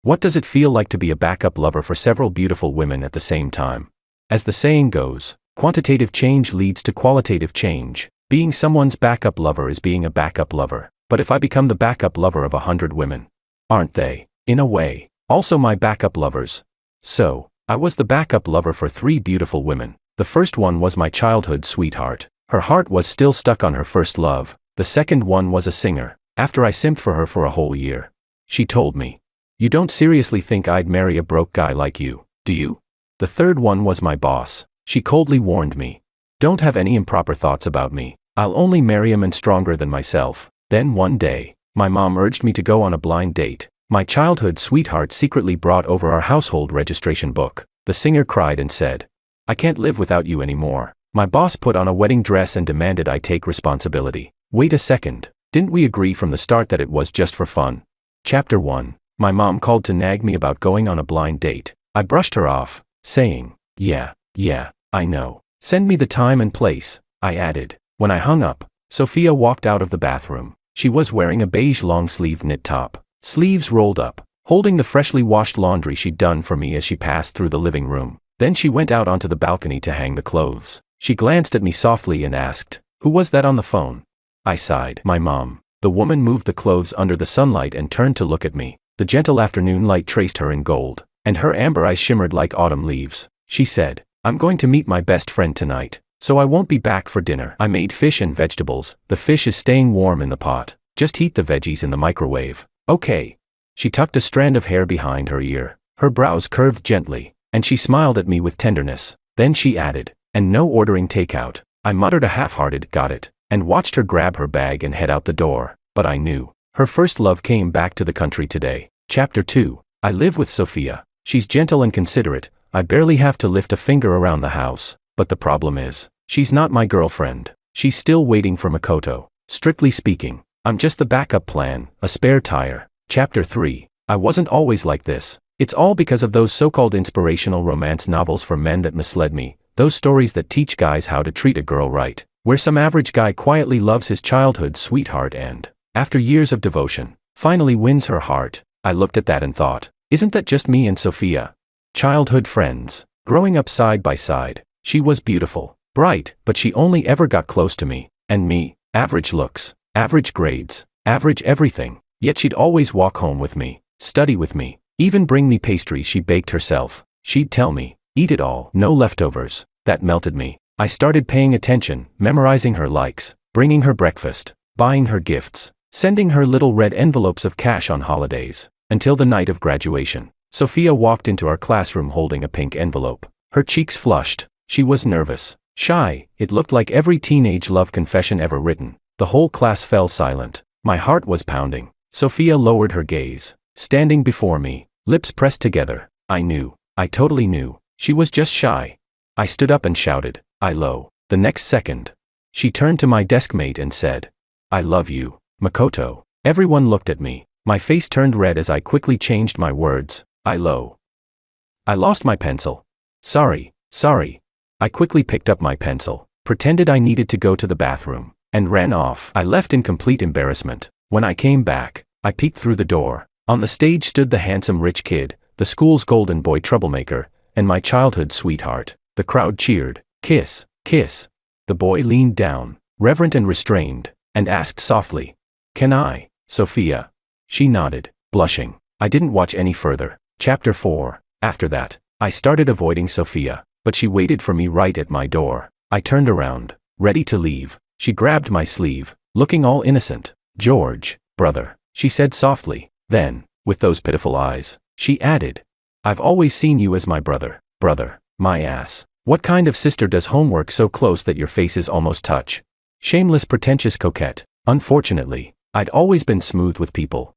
What does it feel like to be a backup lover for several beautiful women at the same time? As the saying goes, quantitative change leads to qualitative change. Being someone's backup lover is being a backup lover. But if I become the backup lover of 100 women, aren't they, in a way, also my backup lovers? So, I was the backup lover for 3 beautiful women. The first one was my childhood sweetheart. Her heart was still stuck on her first love. The second one was a singer. After I simped for her for a whole year, she told me, "You don't seriously think I'd marry a broke guy like you, do you?" The third one was my boss. She coldly warned me, "Don't have any improper thoughts about me. I'll only marry a man stronger than myself." Then one day, my mom urged me to go on a blind date. My childhood sweetheart secretly brought over our household registration book. The singer cried and said, "I can't live without you anymore." My boss put on a wedding dress and demanded I take responsibility. Wait a second, didn't we agree from the start that it was just for fun? Chapter 1. My mom called to nag me about going on a blind date. I brushed her off, saying, Yeah, I know. Send me the time and place," I added. When I hung up, Sophia walked out of the bathroom. She was wearing a beige long-sleeved knit top, sleeves rolled up, holding the freshly washed laundry she'd done for me as she passed through the living room. Then she went out onto the balcony to hang the clothes. She glanced at me softly and asked, "Who was that on the phone?" I sighed. "My mom." The woman moved the clothes under the sunlight and turned to look at me. The gentle afternoon light traced her in gold, and her amber eyes shimmered like autumn leaves. She said, "I'm going to meet my best friend tonight, so I won't be back for dinner. I made fish and vegetables. The fish is staying warm in the pot. Just heat the veggies in the microwave." "Okay." She tucked a strand of hair behind her ear. Her brows curved gently, and she smiled at me with tenderness. Then she added, "And no ordering takeout." I muttered a half-hearted "got it," and watched her grab her bag and head out the door. But I knew. Her first love came back to the country today. Chapter 2. I live with Sophia. She's gentle and considerate. I barely have to lift a finger around the house. But the problem is, she's not my girlfriend. She's still waiting for Makoto. Strictly speaking, I'm just the backup plan, a spare tire. Chapter 3. I wasn't always like this. It's all because of those so-called inspirational romance novels for men that misled me. Those stories that teach guys how to treat a girl right. Where some average guy quietly loves his childhood sweetheart and, after years of devotion, finally wins her heart. I looked at that and thought, isn't that just me and Sophia? Childhood friends, growing up side by side. She was beautiful, bright, but she only ever got close to me. And me, average looks, average grades, average everything. Yet she'd always walk home with me, study with me, even bring me pastries she baked herself. She'd tell me, "Eat it all, no leftovers." That melted me. I started paying attention, memorizing her likes, bringing her breakfast, buying her gifts, sending her little red envelopes of cash on holidays. Until the night of graduation, Sophia walked into our classroom holding a pink envelope. Her cheeks flushed. She was nervous, shy. It looked like every teenage love confession ever written. The whole class fell silent. My heart was pounding. Sophia lowered her gaze, standing before me, lips pressed together. I knew. I totally knew. She was just shy. I stood up and shouted, "I lo." The next second, she turned to my deskmate and said, "I love you, Makoto." Everyone looked at me. My face turned red as I quickly changed my words. "I lo." I lost my pencil. Sorry. I quickly picked up my pencil, pretended I needed to go to the bathroom, and ran off. I left in complete embarrassment. When I came back, I peeked through the door. On the stage stood the handsome rich kid, the school's golden boy troublemaker, and my childhood sweetheart. The crowd cheered. "Kiss, kiss." The boy leaned down, reverent and restrained, and asked softly, "Can I, Sophia?" She nodded, blushing. I didn't watch any further. Chapter 4. After that, I started avoiding Sophia, but she waited for me right at my door. I turned around, ready to leave. She grabbed my sleeve, looking all innocent. "George, brother," she said softly. Then, with those pitiful eyes, she added, "I've always seen you as my brother." Brother, my ass. What kind of sister does homework so close that your faces almost touch? Shameless pretentious coquette. Unfortunately, I'd always been smooth with people.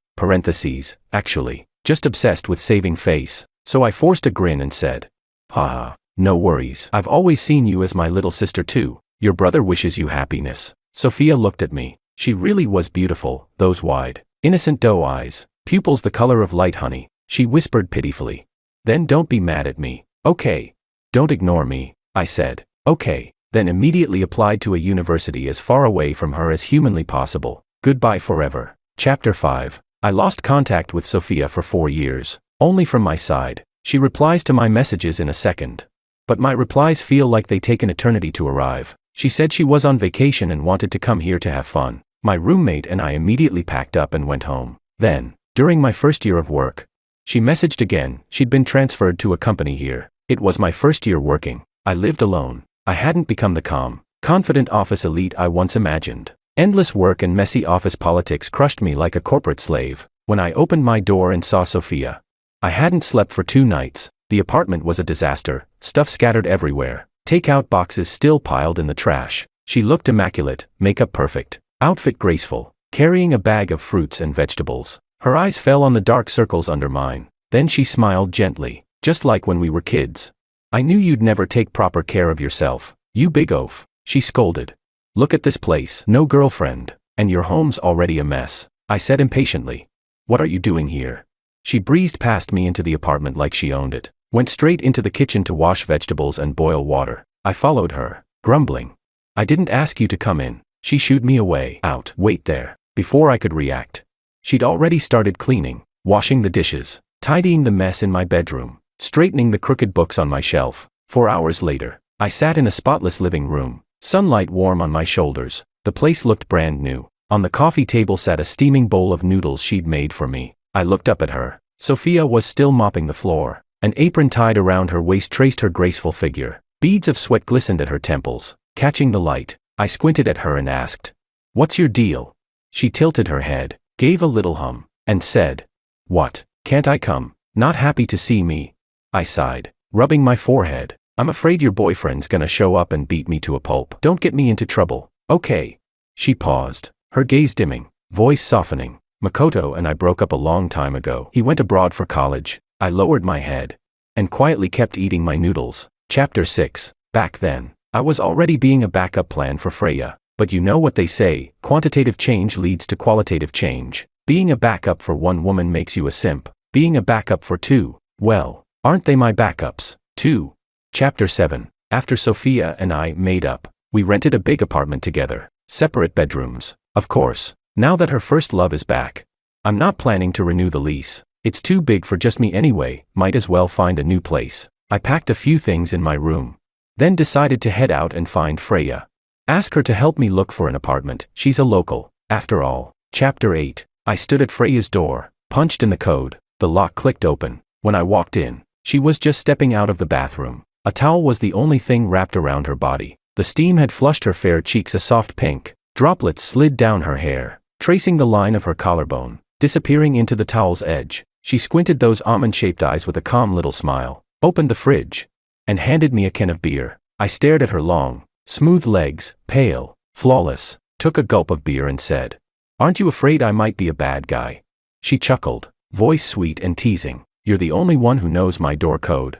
Actually, just obsessed with saving face. So I forced a grin and said, "Haha, no worries. I've always seen you as my little sister too. Your brother wishes you happiness." Sophia looked at me. She really was beautiful, those wide, innocent doe eyes, pupils the color of light honey. She whispered pitifully, "Then don't be mad at me, okay? Don't ignore me." I said, "Okay," then immediately applied to a university as far away from her as humanly possible. Goodbye forever. Chapter 5. I lost contact with Sophia for 4 years. Only from my side. She replies to my messages in a second. But my replies feel like they take an eternity to arrive. She said she was on vacation and wanted to come here to have fun. My roommate and I immediately packed up and went home. Then, during my first year of work, she messaged again. She'd been transferred to a company here. It was my first year working. I lived alone. I hadn't become the calm, confident office elite I once imagined. Endless work and messy office politics crushed me like a corporate slave. When I opened my door and saw Sophia, I hadn't slept for 2 nights. The apartment was a disaster, stuff scattered everywhere, takeout boxes still piled in the trash. She looked immaculate, makeup perfect, outfit graceful, carrying a bag of fruits and vegetables. Her eyes fell on the dark circles under mine. Then she smiled gently, just like when we were kids. I knew you'd never take proper care of yourself, you big oaf, she scolded. Look at this place, no girlfriend, and your home's already a mess, I said impatiently. What are you doing here? She breezed past me into the apartment like she owned it, went straight into the kitchen to wash vegetables and boil water. I followed her, grumbling. I didn't ask you to come in. She shooed me away. Out. Wait there. Before I could react, she'd already started cleaning, washing the dishes, tidying the mess in my bedroom, straightening the crooked books on my shelf. 4 hours later, I sat in a spotless living room, sunlight warm on my shoulders. The place looked brand new. On the coffee table sat a steaming bowl of noodles she'd made for me. I looked up at her. Sophia was still mopping the floor. An apron tied around her waist traced her graceful figure. Beads of sweat glistened at her temples, catching the light. I squinted at her and asked, "What's your deal?" She tilted her head, gave a little hum, and said, "What, can't I come? Not happy to see me?" I sighed, rubbing my forehead. "I'm afraid your boyfriend's gonna show up and beat me to a pulp. Don't get me into trouble, okay?" She paused, her gaze dimming, voice softening. "Makoto and I broke up a long time ago. He went abroad for college." I lowered my head and quietly kept eating my noodles. Chapter 6. Back then, I was already being a backup plan for Freya. But you know what they say, quantitative change leads to qualitative change. Being a backup for one woman makes you a simp. Being a backup for 2, well, aren't they my backups, too? Chapter 7. After Sophia and I made up, we rented a big apartment together, separate bedrooms. Of course, now that her first love is back, I'm not planning to renew the lease. It's too big for just me anyway, might as well find a new place. I packed a few things in my room, then decided to head out and find Freya. Ask her to help me look for an apartment. She's a local, after all. Chapter 8. I stood at Freya's door, punched in the code. The lock clicked open. When I walked in, she was just stepping out of the bathroom. A towel was the only thing wrapped around her body. The steam had flushed her fair cheeks a soft pink. Droplets slid down her hair, tracing the line of her collarbone, disappearing into the towel's edge. She squinted those almond-shaped eyes with a calm little smile, opened the fridge, and handed me a can of beer. I stared at her long, smooth legs, pale, flawless, took a gulp of beer and said, "Aren't you afraid I might be a bad guy?" She chuckled, voice sweet and teasing. "You're the only one who knows my door code."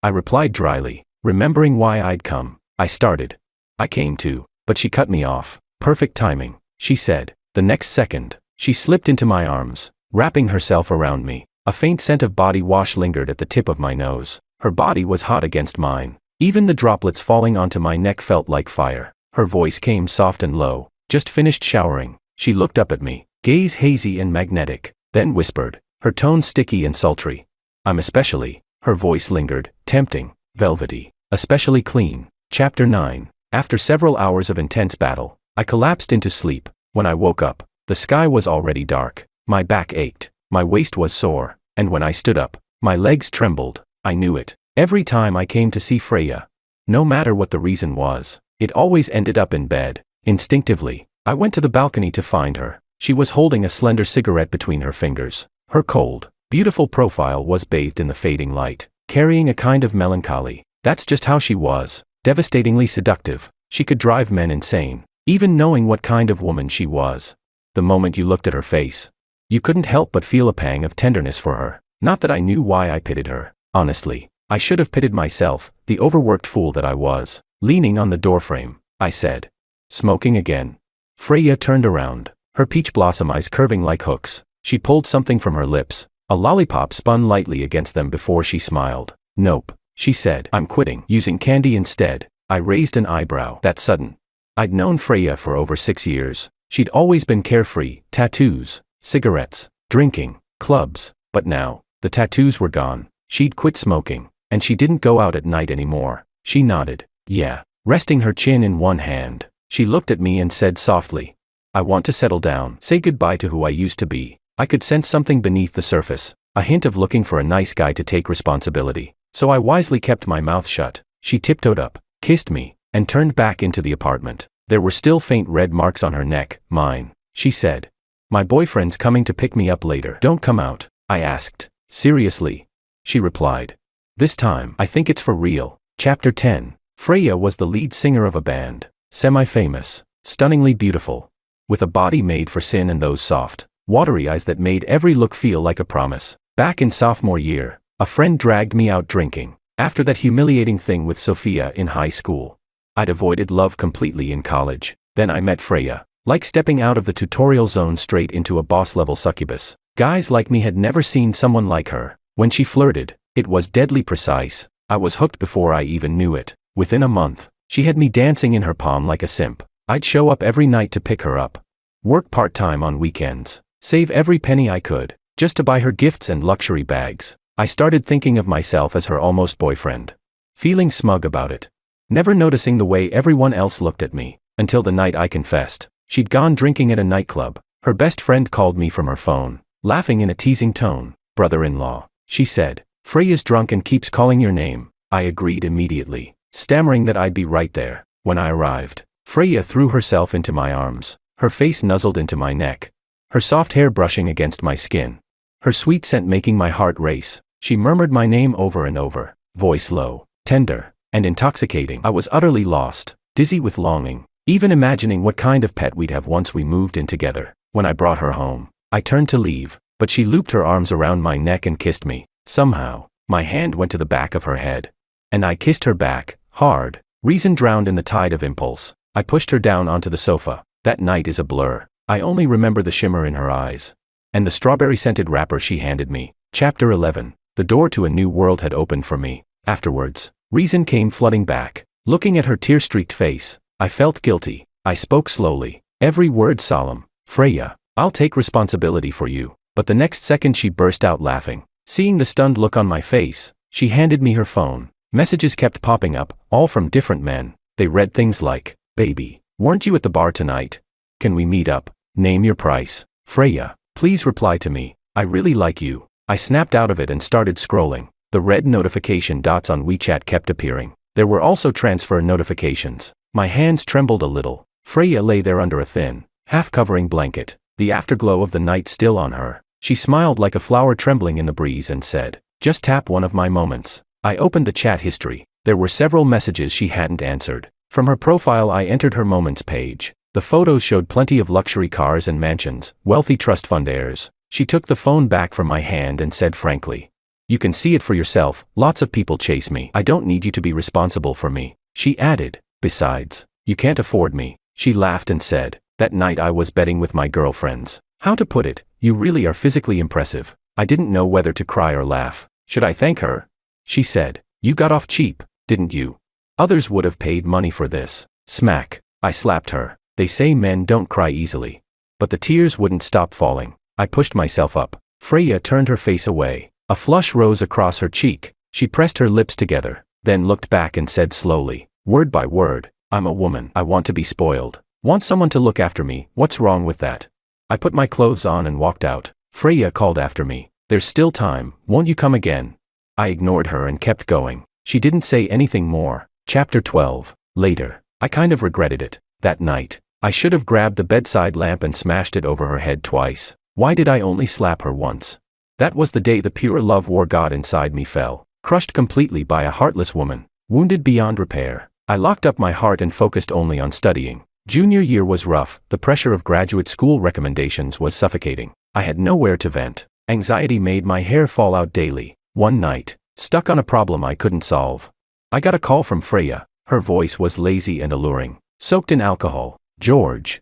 I replied dryly, remembering why I'd come. I started. "I came too," but she cut me off. "Perfect timing," she said. The next second, she slipped into my arms, wrapping herself around me. A faint scent of body wash lingered at the tip of my nose. Her body was hot against mine. Even the droplets falling onto my neck felt like fire. Her voice came soft and low. "Just finished showering." She looked up at me, gaze hazy and magnetic, then whispered, her tone sticky and sultry. "I'm especially," her voice lingered, tempting, velvety, "especially clean." Chapter 9. After several hours of intense battle, I collapsed into sleep. When I woke up, the sky was already dark. My back ached, my waist was sore, and when I stood up, my legs trembled. I knew it. Every time I came to see Freya, no matter what the reason was, it always ended up in bed. Instinctively, I went to the balcony to find her. She was holding a slender cigarette between her fingers. Her cold, beautiful profile was bathed in the fading light, carrying a kind of melancholy. That's just how she was, devastatingly seductive. She could drive men insane, even knowing what kind of woman she was. The moment you looked at her face, you couldn't help but feel a pang of tenderness for her. Not that I knew why I pitied her. Honestly, I should have pitied myself, the overworked fool that I was. Leaning on the doorframe, I said, "Smoking again?" Freya turned around, her peach blossom eyes curving like hooks. She pulled something from her lips. A lollipop spun lightly against them before she smiled. "Nope," she said. "I'm quitting. Using candy instead." I raised an eyebrow. That sudden. I'd known Freya for over 6 years. She'd always been carefree, tattoos, cigarettes, drinking, clubs. But now, The tattoos were gone. She'd quit smoking, and she didn't go out at night anymore. She nodded. Yeah. Resting her chin in one hand, she looked at me and said softly, I want to settle down, say goodbye to who I used to be. I could sense something beneath the surface, a hint of looking for a nice guy to take responsibility. So I wisely kept my mouth shut. She tiptoed up, kissed me, and turned back into the apartment. There were still faint red marks on her neck. Mine, she said. My boyfriend's coming to pick me up later. Don't come out, I asked. Seriously? She replied. This time, I think it's for real. Chapter 10. Freya was the lead singer of a band. Semi-famous, stunningly beautiful, with a body made for sin and those soft, watery eyes that made every look feel like a promise. Back in sophomore year, a friend dragged me out drinking, after that humiliating thing with Sophia in high school. I'd avoided love completely in college. Then I met Freya, like stepping out of the tutorial zone straight into a boss-level succubus. Guys like me had never seen someone like her. When she flirted, it was deadly precise. I was hooked before I even knew it. Within a month, she had me dancing in her palm like a simp. I'd show up every night to pick her up, work part-time on weekends, save every penny I could, just to buy her gifts and luxury bags. I started thinking of myself as her almost boyfriend, feeling smug about it, never noticing the way everyone else looked at me, until the night I confessed. She'd gone drinking at a nightclub. Her best friend called me from her phone, laughing in a teasing tone. Brother-in-law, she said, Freya's drunk and keeps calling your name. I agreed immediately, stammering that I'd be right there. When I arrived, Freya threw herself into my arms, her face nuzzled into my neck, her soft hair brushing against my skin, her sweet scent making my heart race. She murmured my name over and over, voice low, tender, and intoxicating. I was utterly lost, dizzy with longing, even imagining what kind of pet we'd have once we moved in together. When I brought her home, I turned to leave, but she looped her arms around my neck and kissed me. Somehow, my hand went to the back of her head, and I kissed her back, hard. Reason drowned in the tide of impulse. I pushed her down onto the sofa. That night is a blur. I only remember the shimmer in her eyes, and the strawberry-scented wrapper she handed me. Chapter 11. The door to a new world had opened for me. Afterwards, reason came flooding back. Looking at her tear-streaked face, I felt guilty. I spoke slowly, every word solemn. Freya, I'll take responsibility for you. But the next second she burst out laughing. Seeing the stunned look on my face, she handed me her phone. Messages kept popping up, all from different men. They read things like, Baby, weren't you at the bar tonight? Can we meet up? Name your price. Freya, please reply to me. I really like you. I snapped out of it and started scrolling. The red notification dots on WeChat kept appearing. There were also transfer notifications. My hands trembled a little. Freya lay there under a thin, half-covering blanket, the afterglow of the night still on her. She smiled like a flower trembling in the breeze and said, Just tap one of my moments. I opened the chat history. There were several messages she hadn't answered. From her profile I entered her moments page. The photos showed plenty of luxury cars and mansions, wealthy trust fund heirs. She took the phone back from my hand and said frankly, You can see it for yourself, lots of people chase me. I don't need you to be responsible for me. She added, Besides, you can't afford me. She laughed and said, That night I was betting with my girlfriends. How to put it, you really are physically impressive. I didn't know whether to cry or laugh. Should I thank her? She said, You got off cheap, didn't you? Others would have paid money for this. Smack. I slapped her. They say men don't cry easily. But the tears wouldn't stop falling. I pushed myself up. Freya turned her face away. A flush rose across her cheek. She pressed her lips together, then looked back and said slowly, word by word, I'm a woman. I want to be spoiled. Want someone to look after me. What's wrong with that? I put my clothes on and walked out. Freya called after me. There's still time. Won't you come again? I ignored her and kept going. She didn't say anything more. Chapter 12. Later, I kind of regretted it. That night, I should have grabbed the bedside lamp and smashed it over her head twice. Why did I only slap her once? That was the day the pure love war god inside me fell, crushed completely by a heartless woman, wounded beyond repair. I locked up my heart and focused only on studying. Junior year was rough. The pressure of graduate school recommendations was suffocating. I had nowhere to vent. Anxiety made my hair fall out daily. One night, stuck on a problem I couldn't solve, I got a call from Freya. Her voice was lazy and alluring, soaked in alcohol. George,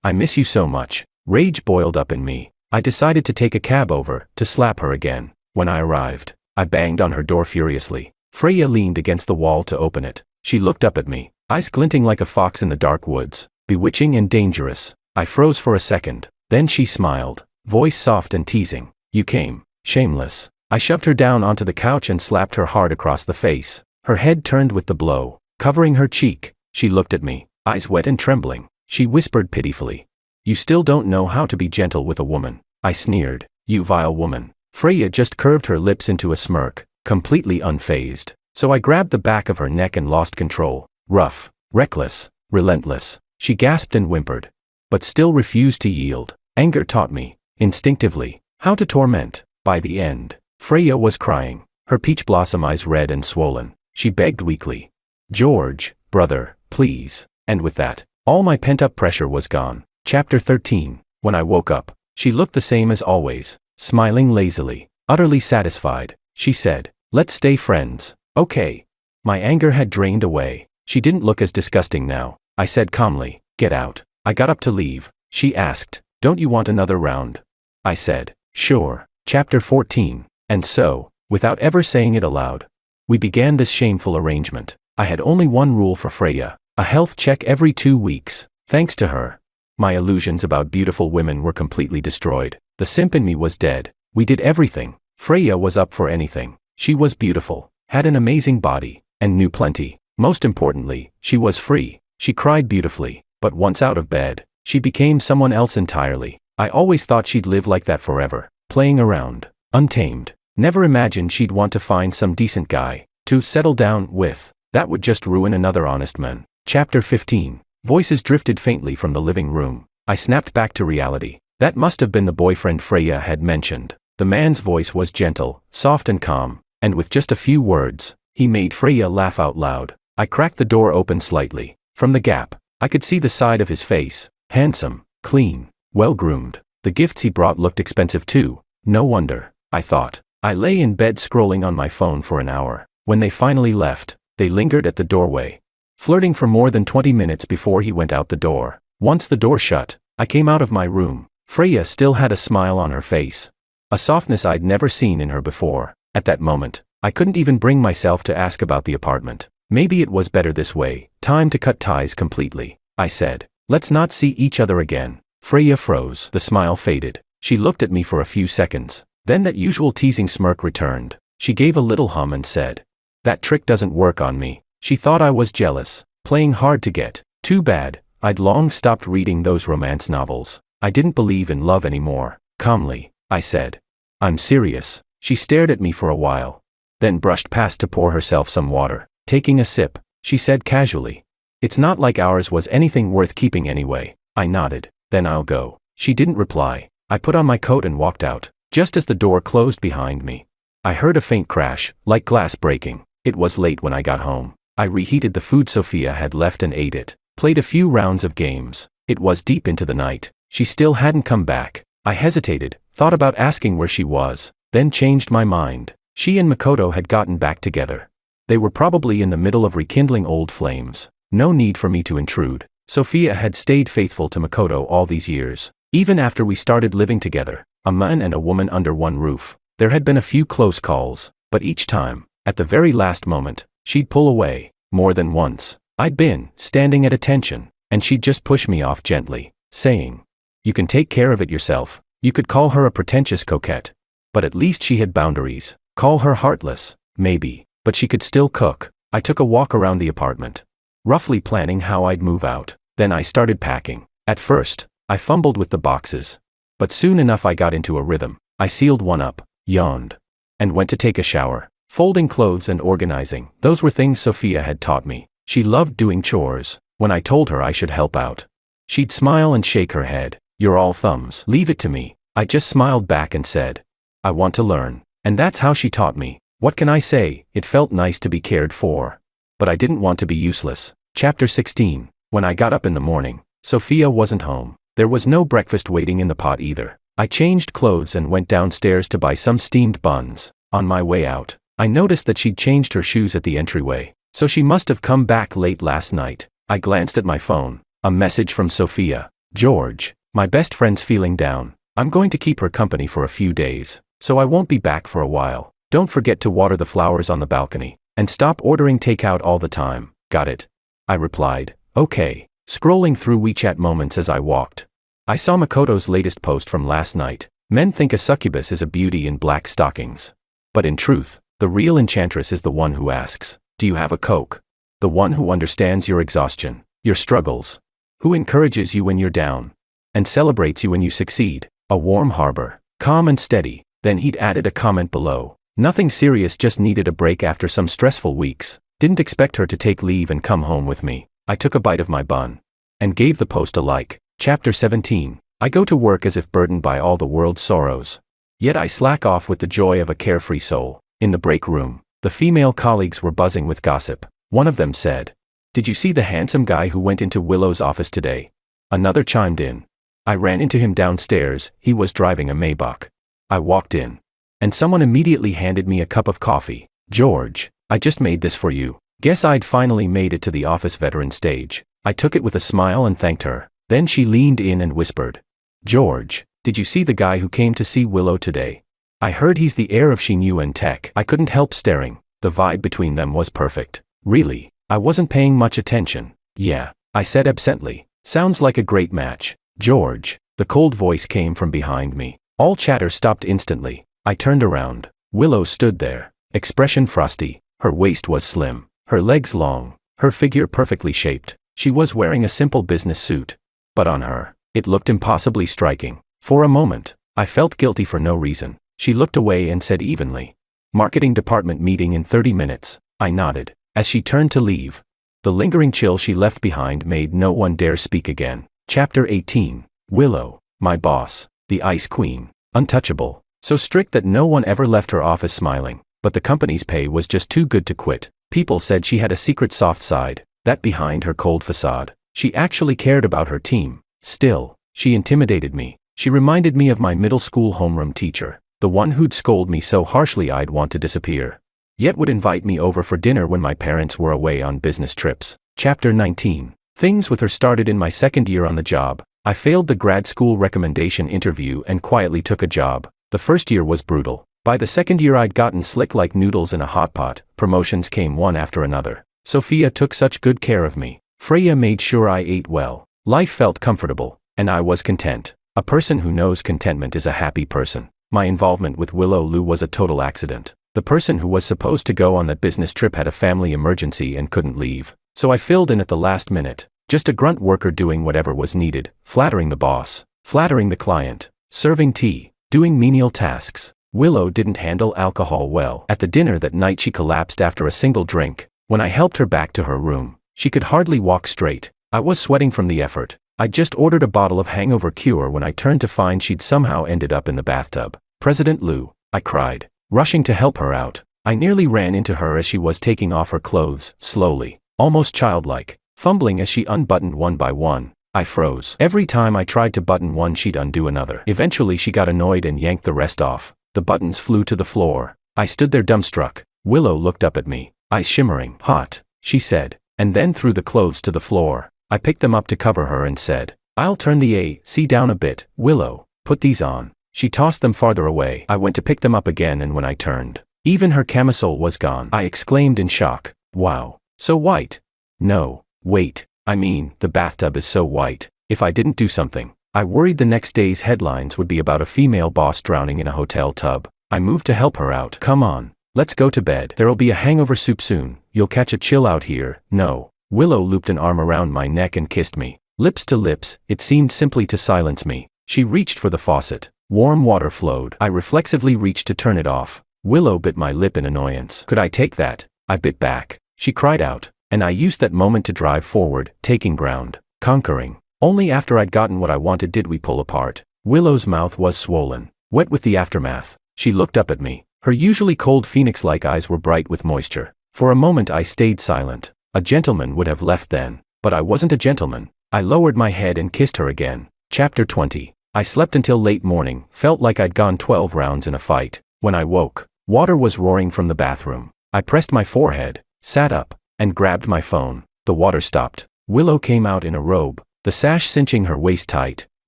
I miss you so much. Rage boiled up in me. I decided to take a cab over, to slap her again. When I arrived, I banged on her door furiously. Freya leaned against the wall to open it. She looked up at me, eyes glinting like a fox in the dark woods, bewitching and dangerous. I froze for a second. Then she smiled, voice soft and teasing. You came. Shameless. I shoved her down onto the couch and slapped her hard across the face. Her head turned with the blow, covering her cheek. She looked at me, eyes wet and trembling. She whispered pitifully. "You still don't know how to be gentle with a woman." I sneered. "You vile woman." Freya just curved her lips into a smirk, completely unfazed. So I grabbed the back of her neck and lost control. Rough, reckless, relentless. She gasped and whimpered, but still refused to yield. Anger taught me, instinctively, how to torment. By the end, Freya was crying, her peach blossom eyes red and swollen. She begged weakly, "George, brother, please." And with that, all my pent-up pressure was gone. Chapter 13. When I woke up, she looked the same as always, smiling lazily, utterly satisfied. She said, "Let's stay friends, okay?" My anger had drained away. She didn't look as disgusting now. I said calmly, "Get out." I got up to leave. She asked, "Don't you want another round?" I said, "Sure." Chapter 14. And so, without ever saying it aloud, we began this shameful arrangement. I had only one rule for Freya, a health check every 2 weeks. Thanks to her, my illusions about beautiful women were completely destroyed. The simp in me was dead. We did everything. Freya was up for anything. She was beautiful, had an amazing body, and knew plenty. Most importantly, she was free. She cried beautifully, but once out of bed, she became someone else entirely. I always thought she'd live like that forever, playing around, untamed. Never imagined she'd want to find some decent guy to settle down with. That would just ruin another honest man. Chapter 15. Voices drifted faintly from the living room. I snapped back to reality. That must have been the boyfriend Freya had mentioned. The man's voice was gentle, soft and calm, and with just a few words, he made Freya laugh out loud. I cracked the door open slightly. From the gap, I could see the side of his face. Handsome, clean, well-groomed. The gifts he brought looked expensive too. No wonder, I thought. I lay in bed scrolling on my phone for an hour. When they finally left, they lingered at the doorway, flirting for more than 20 minutes before he went out the door. Once the door shut, I came out of my room. Freya still had a smile on her face, a softness I'd never seen in her before. At that moment, I couldn't even bring myself to ask about the apartment. Maybe it was better this way. Time to cut ties completely. I said, "Let's not see each other again." Freya froze. The smile faded. She looked at me for a few seconds. Then that usual teasing smirk returned. She gave a little hum and said, "That trick doesn't work on me." She thought I was jealous, playing hard to get. Too bad. I'd long stopped reading those romance novels. I didn't believe in love anymore. Calmly, I said, "I'm serious." She stared at me for a while, then brushed past to pour herself some water. Taking a sip, she said casually, "It's not like ours was anything worth keeping anyway." I nodded. "Then I'll go." She didn't reply. I put on my coat and walked out. Just as the door closed behind me, I heard a faint crash, like glass breaking. It was late when I got home. I reheated the food Sophia had left and ate it. Played a few rounds of games. It was deep into the night. She still hadn't come back. I hesitated, thought about asking where she was, then changed my mind. She and Makoto had gotten back together. They were probably in the middle of rekindling old flames. No need for me to intrude. Sophia had stayed faithful to Makoto all these years. Even after we started living together, a man and a woman under one roof, there had been a few close calls, but each time, at the very last moment, she'd pull away. More than once, I'd been standing at attention, and she'd just push me off gently, saying, "You can take care of it yourself." You could call her a pretentious coquette, but at least she had boundaries. Call her heartless, maybe, but she could still cook. I took a walk around the apartment, roughly planning how I'd move out. Then I started packing. At first, I fumbled with the boxes, but soon enough I got into a rhythm. I sealed one up, yawned, and went to take a shower. Folding clothes and organizing, those were things Sophia had taught me. She loved doing chores. When I told her I should help out, she'd smile and shake her head. "You're all thumbs. Leave it to me." I just smiled back and said, "I want to learn." And that's how she taught me. What can I say? It felt nice to be cared for. But I didn't want to be useless. Chapter 16. When I got up in the morning, Sophia wasn't home. There was no breakfast waiting in the pot either. I changed clothes and went downstairs to buy some steamed buns. On my way out, I noticed that she'd changed her shoes at the entryway, so she must have come back late last night. I glanced at my phone. A message from Sophia. "George, my best friend's feeling down. I'm going to keep her company for a few days, so I won't be back for a while. Don't forget to water the flowers on the balcony, and stop ordering takeout all the time. Got it?" I replied, "Okay." Scrolling through WeChat moments as I walked, I saw Makoto's latest post from last night. Men think a succubus is a beauty in black stockings. But in truth, the real enchantress is the one who asks, "Do you have a Coke?" The one who understands your exhaustion, your struggles. Who encourages you when you're down. And celebrates you when you succeed. A warm harbor, calm and steady. Then he'd added a comment below. Nothing serious, just needed a break after some stressful weeks. Didn't expect her to take leave and come home with me. I took a bite of my bun. And gave the post a like. Chapter 17. I go to work as if burdened by all the world's sorrows. Yet I slack off with the joy of a carefree soul. In the break room, the female colleagues were buzzing with gossip. One of them said, "Did you see the handsome guy who went into Willow's office today?" Another chimed in, "I ran into him downstairs, he was driving a Maybach." I walked in. And someone immediately handed me a cup of coffee. "George, I just made this for you." Guess I'd finally made it to the office veteran stage. I took it with a smile and thanked her. Then she leaned in and whispered, "George, did you see the guy who came to see Willow today? I heard he's the heir of Shinyu and Tech." I couldn't help staring. The vibe between them was perfect. Really, I wasn't paying much attention. "Yeah," I said absently. "Sounds like a great match." "George," the cold voice came from behind me. All chatter stopped instantly. I turned around. Willow stood there, expression frosty. Her waist was slim, her legs long, her figure perfectly shaped. She was wearing a simple business suit. But on her, it looked impossibly striking. For a moment, I felt guilty for no reason. She looked away and said evenly, "Marketing department meeting in 30 minutes. I nodded. As she turned to leave, the lingering chill she left behind made no one dare speak again. Chapter 18. Willow, my boss, the Ice Queen, untouchable, so strict that no one ever left her office smiling, but the company's pay was just too good to quit. People said she had a secret soft side, that behind her cold facade, she actually cared about her team. Still, she intimidated me. She reminded me of my middle school homeroom teacher, the one who'd scold me so harshly I'd want to disappear, yet would invite me over for dinner when my parents were away on business trips. Chapter 19. Things with her started in my second year on the job. I failed the grad school recommendation interview and quietly took a job. The first year was brutal. By the second year I'd gotten slick like noodles in a hot pot. Promotions came one after another. Sophia took such good care of me. Freya made sure I ate well. Life felt comfortable, and I was content. A person who knows contentment is a happy person. My involvement with Willow Lu was a total accident. The person who was supposed to go on that business trip had a family emergency and couldn't leave, so I filled in at the last minute. Just a grunt worker doing whatever was needed, flattering the boss, flattering the client, serving tea, doing menial tasks. Willow didn't handle alcohol well. At the dinner that night she collapsed after a single drink. When I helped her back to her room, she could hardly walk straight. I was sweating from the effort. I'd just ordered a bottle of hangover cure when I turned to find she'd somehow ended up in the bathtub. "President Lu," I cried, rushing to help her out. I nearly ran into her as she was taking off her clothes, slowly, almost childlike, fumbling as she unbuttoned one by one. I froze. Every time I tried to button one she'd undo another. Eventually she got annoyed and yanked the rest off. The buttons flew to the floor. I stood there dumbstruck. Willow looked up at me, eyes shimmering. "Hot," she said, and then threw the clothes to the floor. I picked them up to cover her and said, "I'll turn the AC down a bit, Willow, put these on." She tossed them farther away. I went to pick them up again and when I turned, even her camisole was gone. I exclaimed in shock, "Wow, so white." "No, wait, I mean, the bathtub is so white." If I didn't do something, I worried the next day's headlines would be about a female boss drowning in a hotel tub. I moved to help her out. "Come on, let's go to bed. There'll be a hangover soup soon. You'll catch a chill out here." "No." Willow looped an arm around my neck and kissed me. Lips to lips, it seemed simply to silence me. She reached for the faucet. Warm water flowed. I reflexively reached to turn it off. Willow bit my lip in annoyance. "Could I take that?" I bit back. She cried out, and I used that moment to drive forward, taking ground, conquering. Only after I'd gotten what I wanted did we pull apart. Willow's mouth was swollen, wet with the aftermath. She looked up at me. Her usually cold phoenix-like eyes were bright with moisture. For a moment I stayed silent. A gentleman would have left then, but I wasn't a gentleman. I lowered my head and kissed her again. Chapter 20. I slept until late morning, felt like I'd gone 12 rounds in a fight. When I woke, water was roaring from the bathroom. I pressed my forehead, sat up, and grabbed my phone. The water stopped. Willow came out in a robe, the sash cinching her waist tight.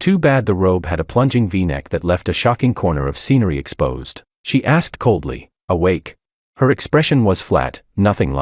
Too bad the robe had a plunging V-neck that left a shocking corner of scenery exposed. She asked coldly, "Awake?" Her expression was flat, nothing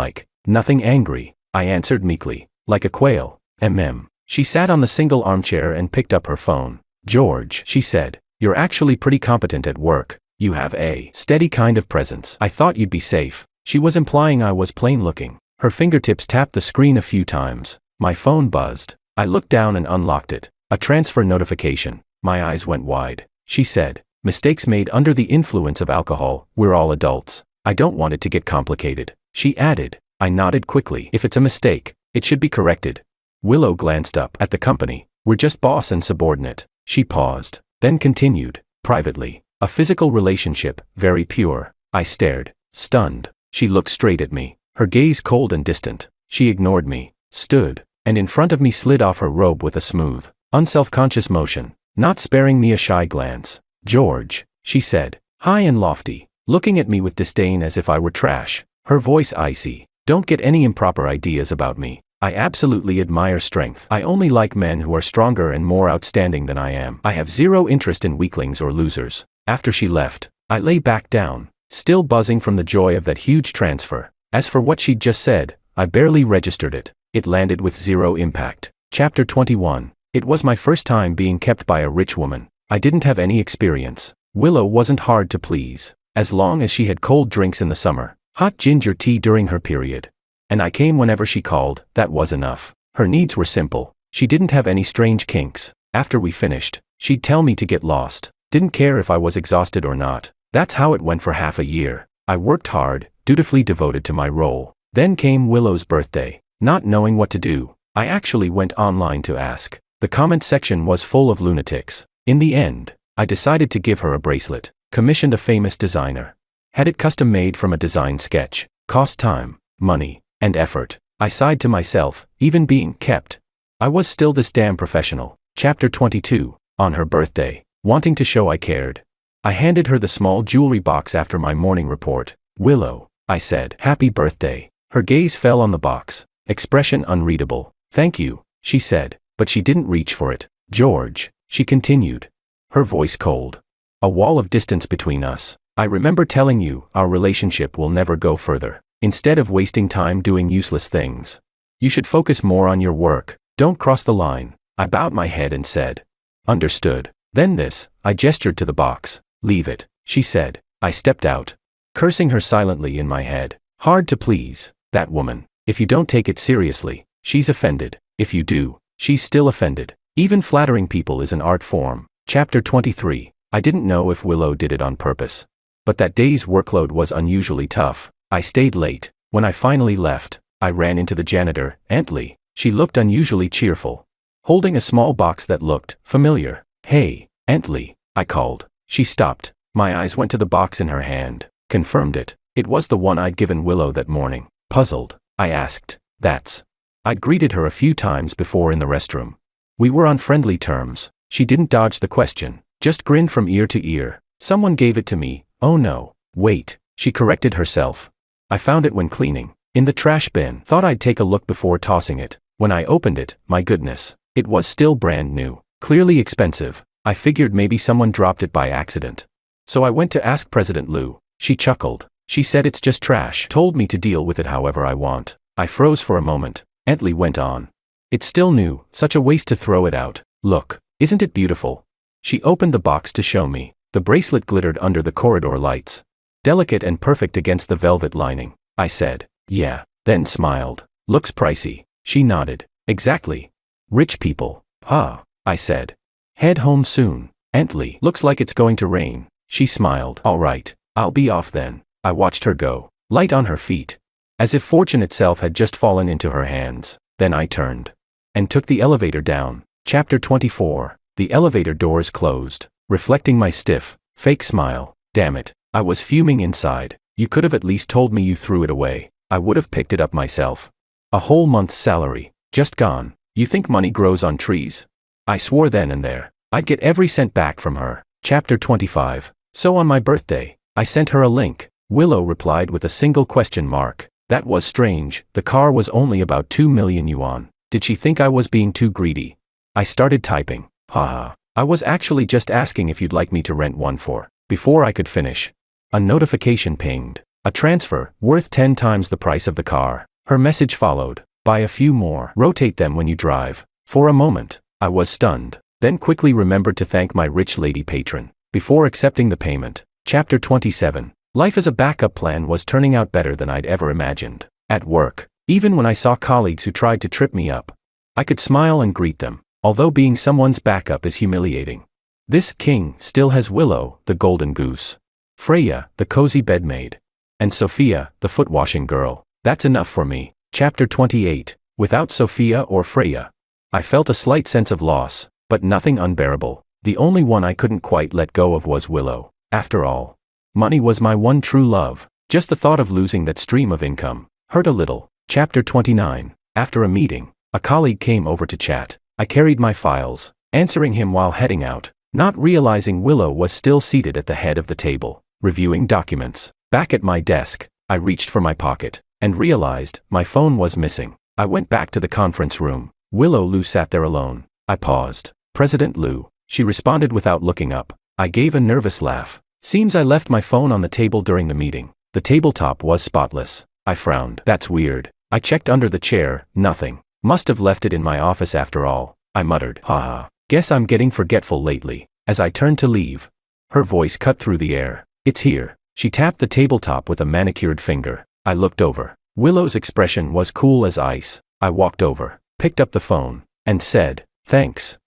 angry. I answered meekly, like a quail, "Mm." She sat on the single armchair and picked up her phone. "George," she said, You're actually pretty competent at work. You have a steady kind of presence. I thought you'd be safe. She was implying I was plain looking. Her fingertips tapped the screen a few times. My phone buzzed. I looked down and unlocked it. A transfer notification. My eyes went wide. She said, "Mistakes made under the influence of alcohol. We're all adults. I don't want it to get complicated." She added. I nodded quickly. If it's a mistake, it should be corrected. Willow glanced up at the company. "We're just boss and subordinate." She paused, then continued, "Privately. A physical relationship, very pure." I stared, stunned. She looked straight at me, her gaze cold and distant. She ignored me, stood, and in front of me slid off her robe with a smooth, unself-conscious motion, not sparing me a shy glance. "George," she said, high and lofty, looking at me with disdain as if I were trash, her voice icy. "Don't get any improper ideas about me. I absolutely admire strength. I only like men who are stronger and more outstanding than I am. I have zero interest in weaklings or losers." After she left, I lay back down, still buzzing from the joy of that huge transfer. As for what she'd just said, I barely registered it. It landed with zero impact. Chapter 21. It was my first time being kept by a rich woman. I didn't have any experience. Willow wasn't hard to please. As long as she had cold drinks in the summer, hot ginger tea during her period, and I came whenever she called, that was enough. Her needs were simple. She didn't have any strange kinks. After we finished, she'd tell me to get lost. Didn't care if I was exhausted or not. That's how it went for half a year. I worked hard, dutifully devoted to my role. Then came Willow's birthday. Not knowing what to do, I actually went online to ask. The comment section was full of lunatics. In the end, I decided to give her a bracelet. Commissioned a famous designer. Had it custom made from a design sketch. Cost time, money, and effort. I sighed to myself, even being kept. I was still this damn professional. Chapter 22. On her birthday, wanting to show I cared, I handed her the small jewelry box after my morning report. "Willow," I said, "happy birthday." Her gaze fell on the box, expression unreadable. "Thank you," she said, but she didn't reach for it. "George," she continued, her voice cold. A wall of distance between us. "I remember telling you, our relationship will never go further. Instead of wasting time doing useless things, you should focus more on your work. Don't cross the line." I bowed my head and said, "Understood." Then this, I gestured to the box. "Leave it," she said. I stepped out, cursing her silently in my head. Hard to please, that woman. If you don't take it seriously, she's offended. If you do, she's still offended. Even flattering people is an art form. Chapter 23. I didn't know if Willow did it on purpose, but that day's workload was unusually tough. I stayed late. When I finally left, I ran into the janitor, Aunt Lee. She looked unusually cheerful, holding a small box that looked familiar. "Hey, Aunt Lee," I called. She stopped. My eyes went to the box in her hand, confirmed it. It was the one I'd given Willow that morning. Puzzled, I asked, "That's..." I'd greeted her a few times before in the restroom. We were on friendly terms. She didn't dodge the question, just grinned from ear to ear. "Someone gave it to me." "Oh no, wait," she corrected herself. "I found it when cleaning. In the trash bin. Thought I'd take a look before tossing it." When I opened it, my goodness, it was still brand new. Clearly expensive. I figured maybe someone dropped it by accident. So I went to ask President Liu. She chuckled. She said it's just trash. Told me to deal with it however I want. I froze for a moment. Aunt Lee went on. "It's still new, such a waste to throw it out. Look, isn't it beautiful?" She opened the box to show me. The bracelet glittered under the corridor lights. Delicate and perfect against the velvet lining. I said, "Yeah," then smiled. "Looks pricey." She nodded. "Exactly. Rich people." "Huh," I said. "Head home soon." "Aunt Lee, looks like it's going to rain." She smiled. "All right, I'll be off then." I watched her go, light on her feet, as if fortune itself had just fallen into her hands. Then I turned and took the elevator down. Chapter 24. The elevator doors closed, reflecting my stiff, fake smile. Damn it, I was fuming inside. "You could have at least told me you threw it away. I would have picked it up myself." A whole month's salary, just gone. You think money grows on trees? I swore then and there, I'd get every cent back from her. Chapter 25. So on my birthday, I sent her a link. Willow replied with a single question mark. That was strange. The car was only about 2 million yuan. Did she think I was being too greedy? I started typing. Haha. I was actually just asking if you'd like me to rent one for. Before I could finish, a notification pinged. A transfer, worth 10 times the price of the car. Her message followed. Buy a few more. Rotate them when you drive. For a moment, I was stunned. then quickly remembered to thank my rich lady patron before accepting the payment. Chapter 27. Life as a backup plan was turning out better than I'd ever imagined. At work, even when I saw colleagues who tried to trip me up, I could smile and greet them, although being someone's backup is humiliating. This king still has Willow, the golden goose, Freya, the cozy bedmaid, and Sophia, the foot-washing girl. That's enough for me. Chapter 28. Without Sophia or Freya, I felt a slight sense of loss, but nothing unbearable. The only one I couldn't quite let go of was Willow. After all, money was my one true love. Just the thought of losing that stream of income hurt a little. Chapter 29. After a meeting, a colleague came over to chat. I carried my files, answering him while heading out, not realizing Willow was still seated at the head of the table, reviewing documents. Back at my desk, I reached for my pocket, and realized my phone was missing. I went back to the conference room. Willow Lou sat there alone. I paused. President Lou, she responded without looking up. I gave a nervous laugh. Seems I left my phone on the table during the meeting. The tabletop was spotless. I frowned. That's weird. I checked under the chair, nothing. Must have left it in my office after all. I muttered. Haha. Guess I'm getting forgetful lately. As I turned to leave, her voice cut through the air. It's here. She tapped the tabletop with a manicured finger. I looked over. Willow's expression was cool as ice. I walked over, picked up the phone, and said, "Thanks.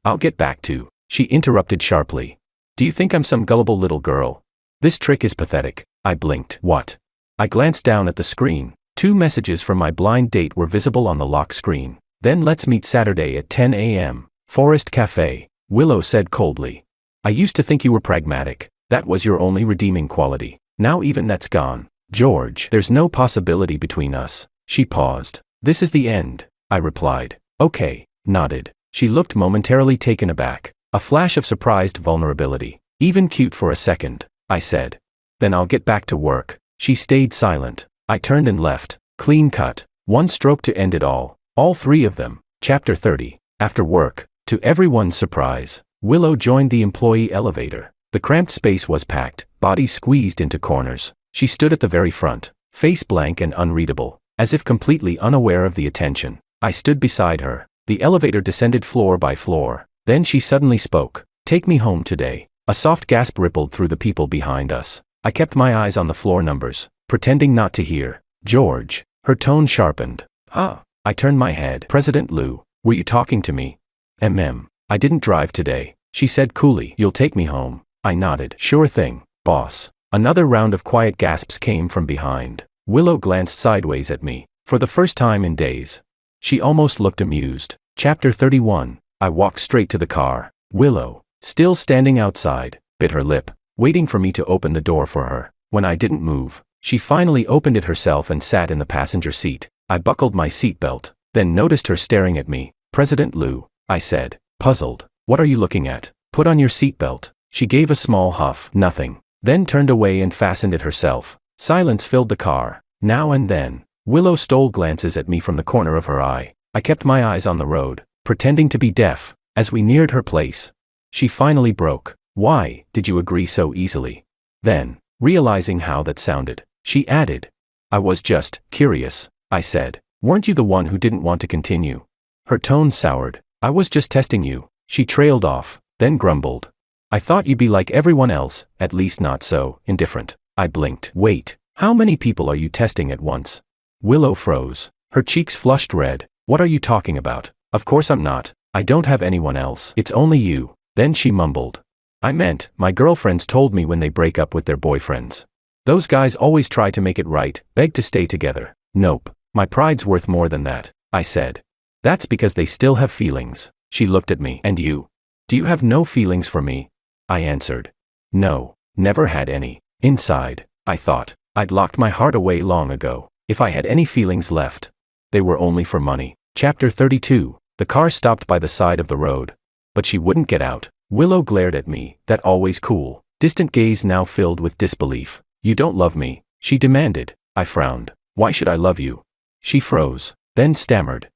I'll get back to." She interrupted sharply. "Do you think I'm some gullible little girl? This trick is pathetic." I blinked. What? I glanced down at the screen. 2 messages from my blind date were visible on the lock screen. Then let's meet Saturday at 10 a.m. Forest Café, Willow said coldly. I used to think you were pragmatic. That was your only redeeming quality. Now even that's gone. George, there's no possibility between us. She paused. This is the end, I replied. Okay, nodded. She looked momentarily taken aback. A flash of surprised vulnerability. Even cute for a second, I said. Then I'll get back to work. She stayed silent. I turned and left. Clean cut. One stroke to end it all. All 3 of them. Chapter 30. After work, to everyone's surprise, Willow joined the employee elevator. The cramped space was packed, bodies squeezed into corners. She stood at the very front, face blank and unreadable, as if completely unaware of the attention. I stood beside her. The elevator descended floor by floor. Then she suddenly spoke. "Take me home today." A soft gasp rippled through the people behind us. I kept my eyes on the floor numbers, pretending not to hear. "George." Her tone sharpened. "Ah." I turned my head. "President Lou, were you talking to me?" I didn't drive today," she said coolly. "You'll take me home?" I nodded. "Sure thing, boss." Another round of quiet gasps came from behind. Willow glanced sideways at me, for the first time in days. She almost looked amused. Chapter 31. I walked straight to the car. Willow, still standing outside, bit her lip, waiting for me to open the door for her. When I didn't move, she finally opened it herself and sat in the passenger seat. I buckled my seatbelt, then noticed her staring at me. "President Lou," I said, puzzled. "What are you looking at?" "Put on your seatbelt." She gave a small huff. "Nothing." Then turned away and fastened it herself. Silence filled the car. Now and then, Willow stole glances at me from the corner of her eye. I kept my eyes on the road, pretending to be deaf. As we neared her place, she finally broke. "Why did you agree so easily?" Then, realizing how that sounded, she added, "I was just curious." I said, "Weren't you the one who didn't want to continue?" Her tone soured. "I was just testing you." She trailed off, then grumbled, "I thought you'd be like everyone else, at least not so indifferent." I blinked. "Wait, how many people are you testing at once?" Willow froze. Her cheeks flushed red. "What are you talking about? Of course I'm not. I don't have anyone else. It's only you." Then she mumbled, "I meant, my girlfriends told me when they break up with their boyfriends. Those guys always try to make it right, beg to stay together." "Nope. My pride's worth more than that," I said. "That's because they still have feelings." She looked at me. "And you? Do you have no feelings for me?" I answered, "No, never had any." Inside, I thought, I'd locked my heart away long ago. If I had any feelings left, they were only for money. Chapter 32. The car stopped by the side of the road. But she wouldn't get out. Willow glared at me, that always cool, distant gaze now filled with disbelief. "You don't love me?" she demanded. I frowned. "Why should I love you?" She froze, then stammered,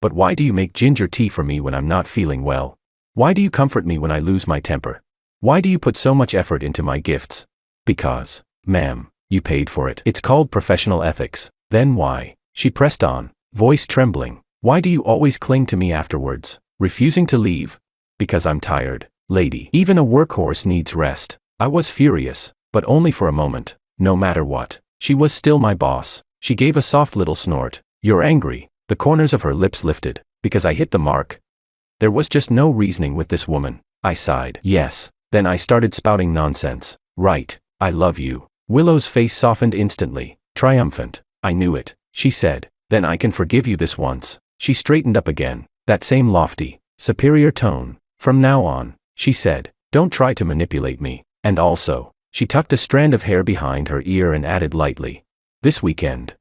But why do you make ginger tea for me when I'm not feeling well? Why do you comfort me when I lose my temper? Why do you put so much effort into my gifts?" "Because, ma'am, you paid for it. It's called professional ethics." "Then why?" She pressed on, voice trembling. "Why do you always cling to me afterwards, refusing to leave?" Because I'm tired, lady. Even a workhorse needs rest. I was furious, but only for a moment. No matter what, she was still my boss. She gave a soft little snort. You're angry. The corners of her lips lifted. Because I hit the mark. There was just no reasoning with this woman. I sighed. Yes. Then I started spouting nonsense. Right. I love you. Willow's face softened instantly. Triumphant. I knew it, she said. Then I can forgive you this once. She straightened up again. That same lofty, superior tone. From now on, she said, don't try to manipulate me. And also, she tucked a strand of hair behind her ear and added lightly. This weekend.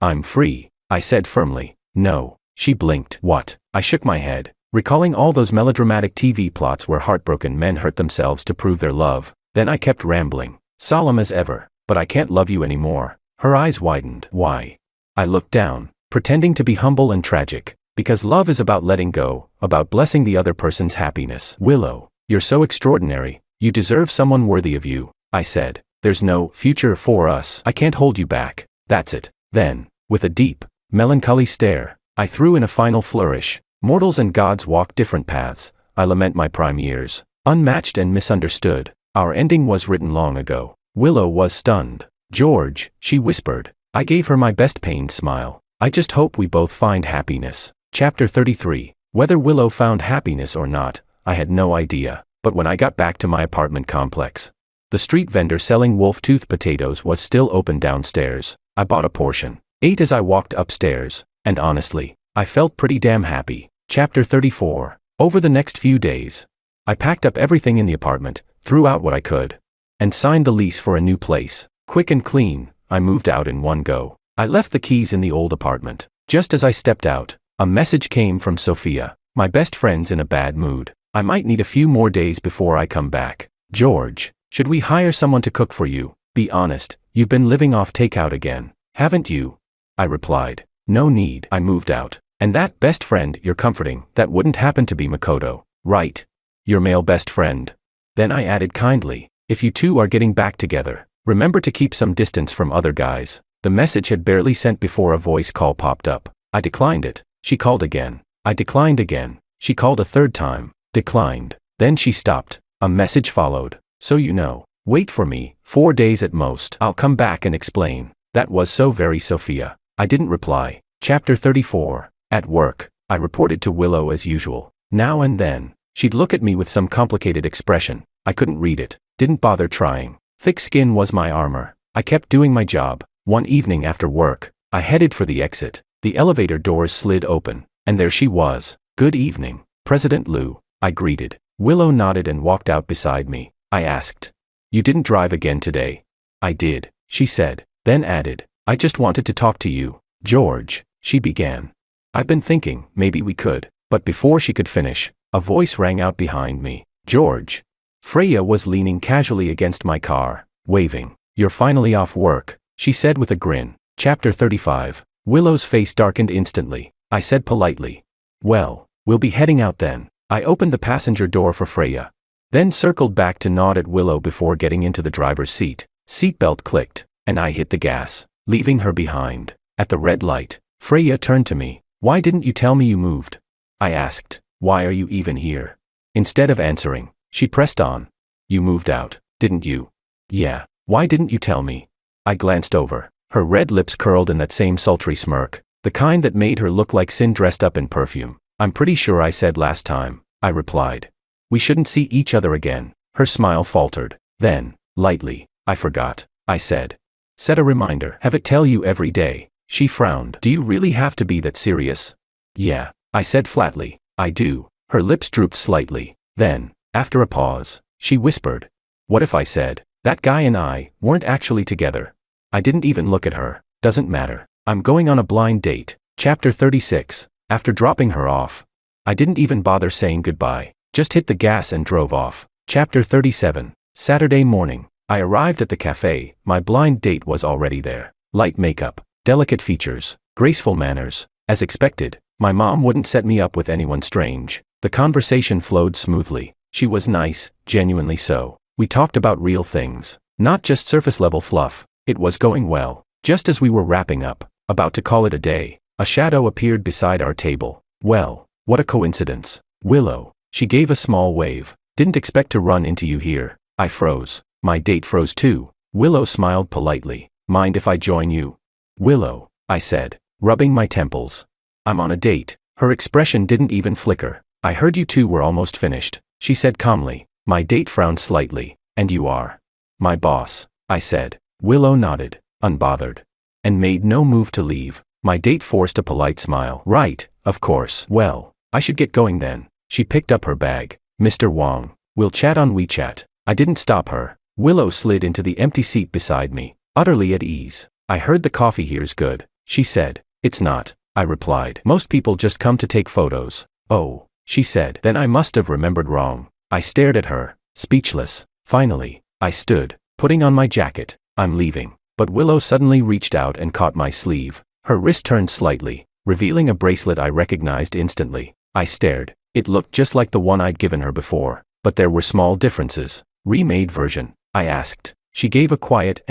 I'm free, I said firmly. No, she blinked. What? I shook my head, recalling all those melodramatic TV plots where heartbroken men hurt themselves to prove their love. Then I kept rambling, solemn as ever. But I can't love you anymore. Her eyes widened. Why? I looked down, pretending to be humble and tragic. Because love is about letting go, about blessing the other person's happiness. Willow, you're so extraordinary. You deserve someone worthy of you, I said. There's no future for us. I can't hold you back. That's it. Then, with a deep, melancholy stare, I threw in a final flourish. Mortals and gods walk different paths. I lament my prime years. Unmatched and misunderstood. Our ending was written long ago. Willow was stunned. George, she whispered. I gave her my best pained smile. I just hope we both find happiness. Chapter 33. Whether Willow found happiness or not, I had no idea. But when I got back to my apartment complex, the street vendor selling wolf-tooth potatoes was still open downstairs. I bought a portion, ate as I walked upstairs, and honestly, I felt pretty damn happy. Chapter 34. Over the next few days, I packed up everything in the apartment, threw out what I could, and signed the lease for a new place. Quick and clean, I moved out in one go. I left the keys in the old apartment. Just as I stepped out, a message came from Sophia. My best friend's in a bad mood. I might need a few more days before I come back. George, should we hire someone to cook for you? Be honest, you've been living off takeout again, haven't you? I replied. No need. I moved out. And that best friend you're comforting, that wouldn't happen to be Makoto, right? Your male best friend. Then I added kindly, if you two are getting back together, remember to keep some distance from other guys. The message had barely sent before a voice call popped up. I declined it. She called again. I declined again. She called a third time. Declined. Then she stopped. A message followed. So you know. Wait for me, 4 days at most. I'll come back and explain. That was so very Sophia. I didn't reply. Chapter 34. At work, I reported to Willow as usual. Now and then, she'd look at me with some complicated expression. I couldn't read it. Didn't bother trying. Thick skin was my armor. I kept doing my job. One evening after work, I headed for the exit. The elevator doors slid open, and there she was. Good evening, President Liu, I greeted. Willow nodded and walked out beside me. I asked, you didn't drive again today? I did, she said, then added, I just wanted to talk to you. George, she began. I've been thinking, maybe we could, but before she could finish, a voice rang out behind me. George. Freya was leaning casually against my car, waving. You're finally off work, she said with a grin. Chapter 35. Willow's face darkened instantly. I said politely, well, we'll be heading out then. I opened the passenger door for Freya, then circled back to nod at Willow before getting into the driver's seat. Seatbelt clicked, and I hit the gas, leaving her behind. At the red light, Freya turned to me. Why didn't you tell me you moved? I asked. Why are you even here? Instead of answering, she pressed on. You moved out, didn't you? Yeah. Why didn't you tell me? I glanced over. Her red lips curled in that same sultry smirk, the kind that made her look like sin dressed up in perfume. I'm pretty sure I said last time, I replied. We shouldn't see each other again. Her smile faltered. Then, lightly, I forgot, I said. Set a reminder. Have it tell you every day. She frowned. Do you really have to be that serious? Yeah, I said flatly. I do. Her lips drooped slightly. Then, after a pause, she whispered. What if I said, that guy and I weren't actually together? I didn't even look at her. Doesn't matter. I'm going on a blind date. Chapter 36. After dropping her off, I didn't even bother saying goodbye. Just hit the gas and drove off. Chapter 37. Saturday morning. I arrived at the cafe. My blind date was already there. Light makeup, delicate features, graceful manners. As expected, my mom wouldn't set me up with anyone strange. The conversation flowed smoothly. She was nice, genuinely so. We talked about real things, not just surface-level fluff. It was going well. Just as we were wrapping up, about to call it a day, a shadow appeared beside our table. Well, what a coincidence. Willow. She gave a small wave. Didn't expect to run into you here. I froze. My date froze too. Willow smiled politely. Mind if I join you? Willow, I said, rubbing my temples. I'm on a date. Her expression didn't even flicker. I heard you two were almost finished, she said calmly. My date frowned slightly. And you are? My boss, I said. Willow nodded, unbothered, and made no move to leave. My date forced a polite smile. Right, of course. Well, I should get going then. She picked up her bag. Mr. Wong, we'll chat on WeChat. I didn't stop her. Willow slid into the empty seat beside me, utterly at ease. I heard the coffee here's good, she said. It's not, I replied. Most people just come to take photos. Oh, she said. Then I must have remembered wrong. I stared at her, speechless. Finally, I stood, putting on my jacket. I'm leaving. But Willow suddenly reached out and caught my sleeve. Her wrist turned slightly, revealing a bracelet I recognized instantly. I stared. It looked just like the one I'd given her before, but there were small differences. Remade version, I asked. She gave a quiet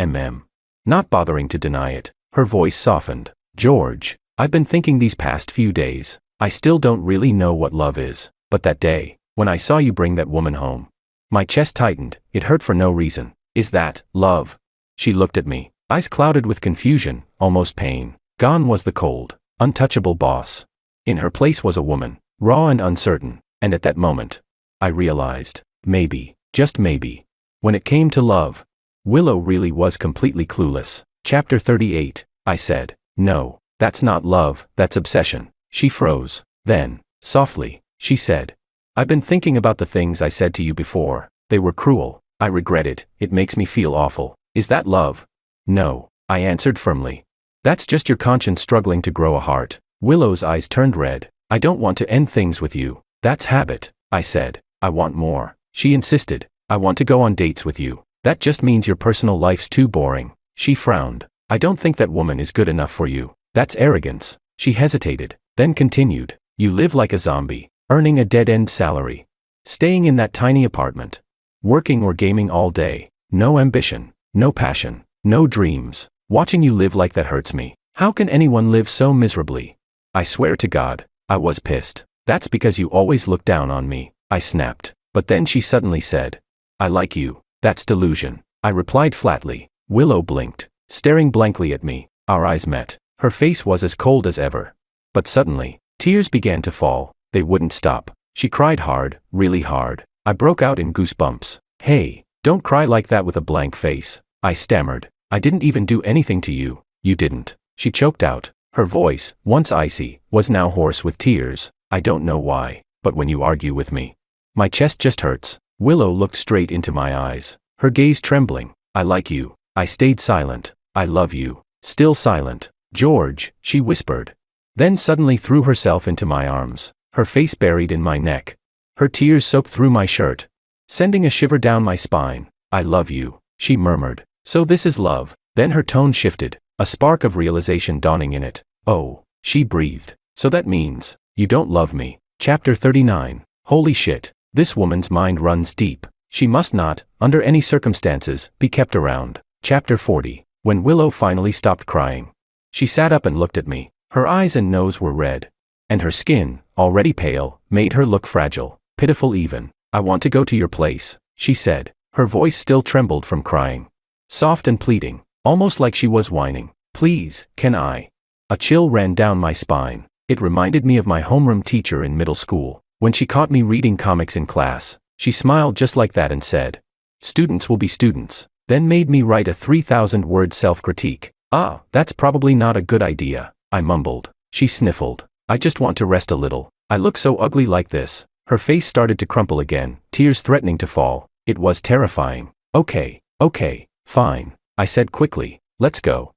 not bothering to deny it. Her voice softened. George, I've been thinking these past few days. I still don't really know what love is, but that day, when I saw you bring that woman home, my chest tightened. It hurt for no reason. Is that love? She looked at me, eyes clouded with confusion, almost pain. Gone was the cold, untouchable boss. In her place was a woman, raw and uncertain, and at that moment, I realized, maybe, just maybe, when it came to love, Willow really was completely clueless. Chapter 38, I said. No, that's not love, that's obsession. She froze. Then, softly, she said, I've been thinking about the things I said to you before. They were cruel. I regret it. It makes me feel awful. Is that love? No, I answered firmly. That's just your conscience struggling to grow a heart. Willow's eyes turned red. I don't want to end things with you. That's habit, I said. I want more. She insisted. I want to go on dates with you. That just means your personal life's too boring. She frowned. I don't think that woman is good enough for you. That's arrogance. She hesitated, then continued. You live like a zombie, earning a dead-end salary. Staying in that tiny apartment. Working or gaming all day. No ambition, no passion, no dreams. Watching you live like that hurts me. How can anyone live so miserably? I swear to God, I was pissed. That's because you always look down on me, I snapped. But then she suddenly said, I like you. That's delusion. I replied flatly. Willow blinked, staring blankly at me. Our eyes met. Her face was as cold as ever. But suddenly, tears began to fall. They wouldn't stop. She cried hard, really hard. I broke out in goosebumps. Hey, don't cry like that with a blank face, I stammered. I didn't even do anything to you. You didn't. She choked out. Her voice, once icy, was now hoarse with tears. I don't know why, but when you argue with me, my chest just hurts. Willow looked straight into my eyes, her gaze trembling. I like you. I stayed silent. I love you. Still silent. George, she whispered. Then suddenly threw herself into my arms, her face buried in my neck. Her tears soaked through my shirt, sending a shiver down my spine. I love you, she murmured. So this is love. Then her tone shifted, a spark of realization dawning in it. Oh, she breathed. So that means, you don't love me. Chapter 39. Holy shit. This woman's mind runs deep. She must not, under any circumstances, be kept around. Chapter 40. When Willow finally stopped crying, she sat up and looked at me. Her eyes and nose were red, and her skin, already pale, made her look fragile, pitiful even. I want to go to your place, she said. Her voice still trembled from crying. Soft and pleading, almost like she was whining. Please, can I? A chill ran down my spine. It reminded me of my homeroom teacher in middle school. When she caught me reading comics in class, she smiled just like that and said, students will be students, then made me write a 3,000-word self-critique. Ah, that's probably not a good idea, I mumbled. She sniffled. I just want to rest a little. I look so ugly like this. Her face started to crumple again, tears threatening to fall. It was terrifying. Okay, fine, I said quickly. Let's go.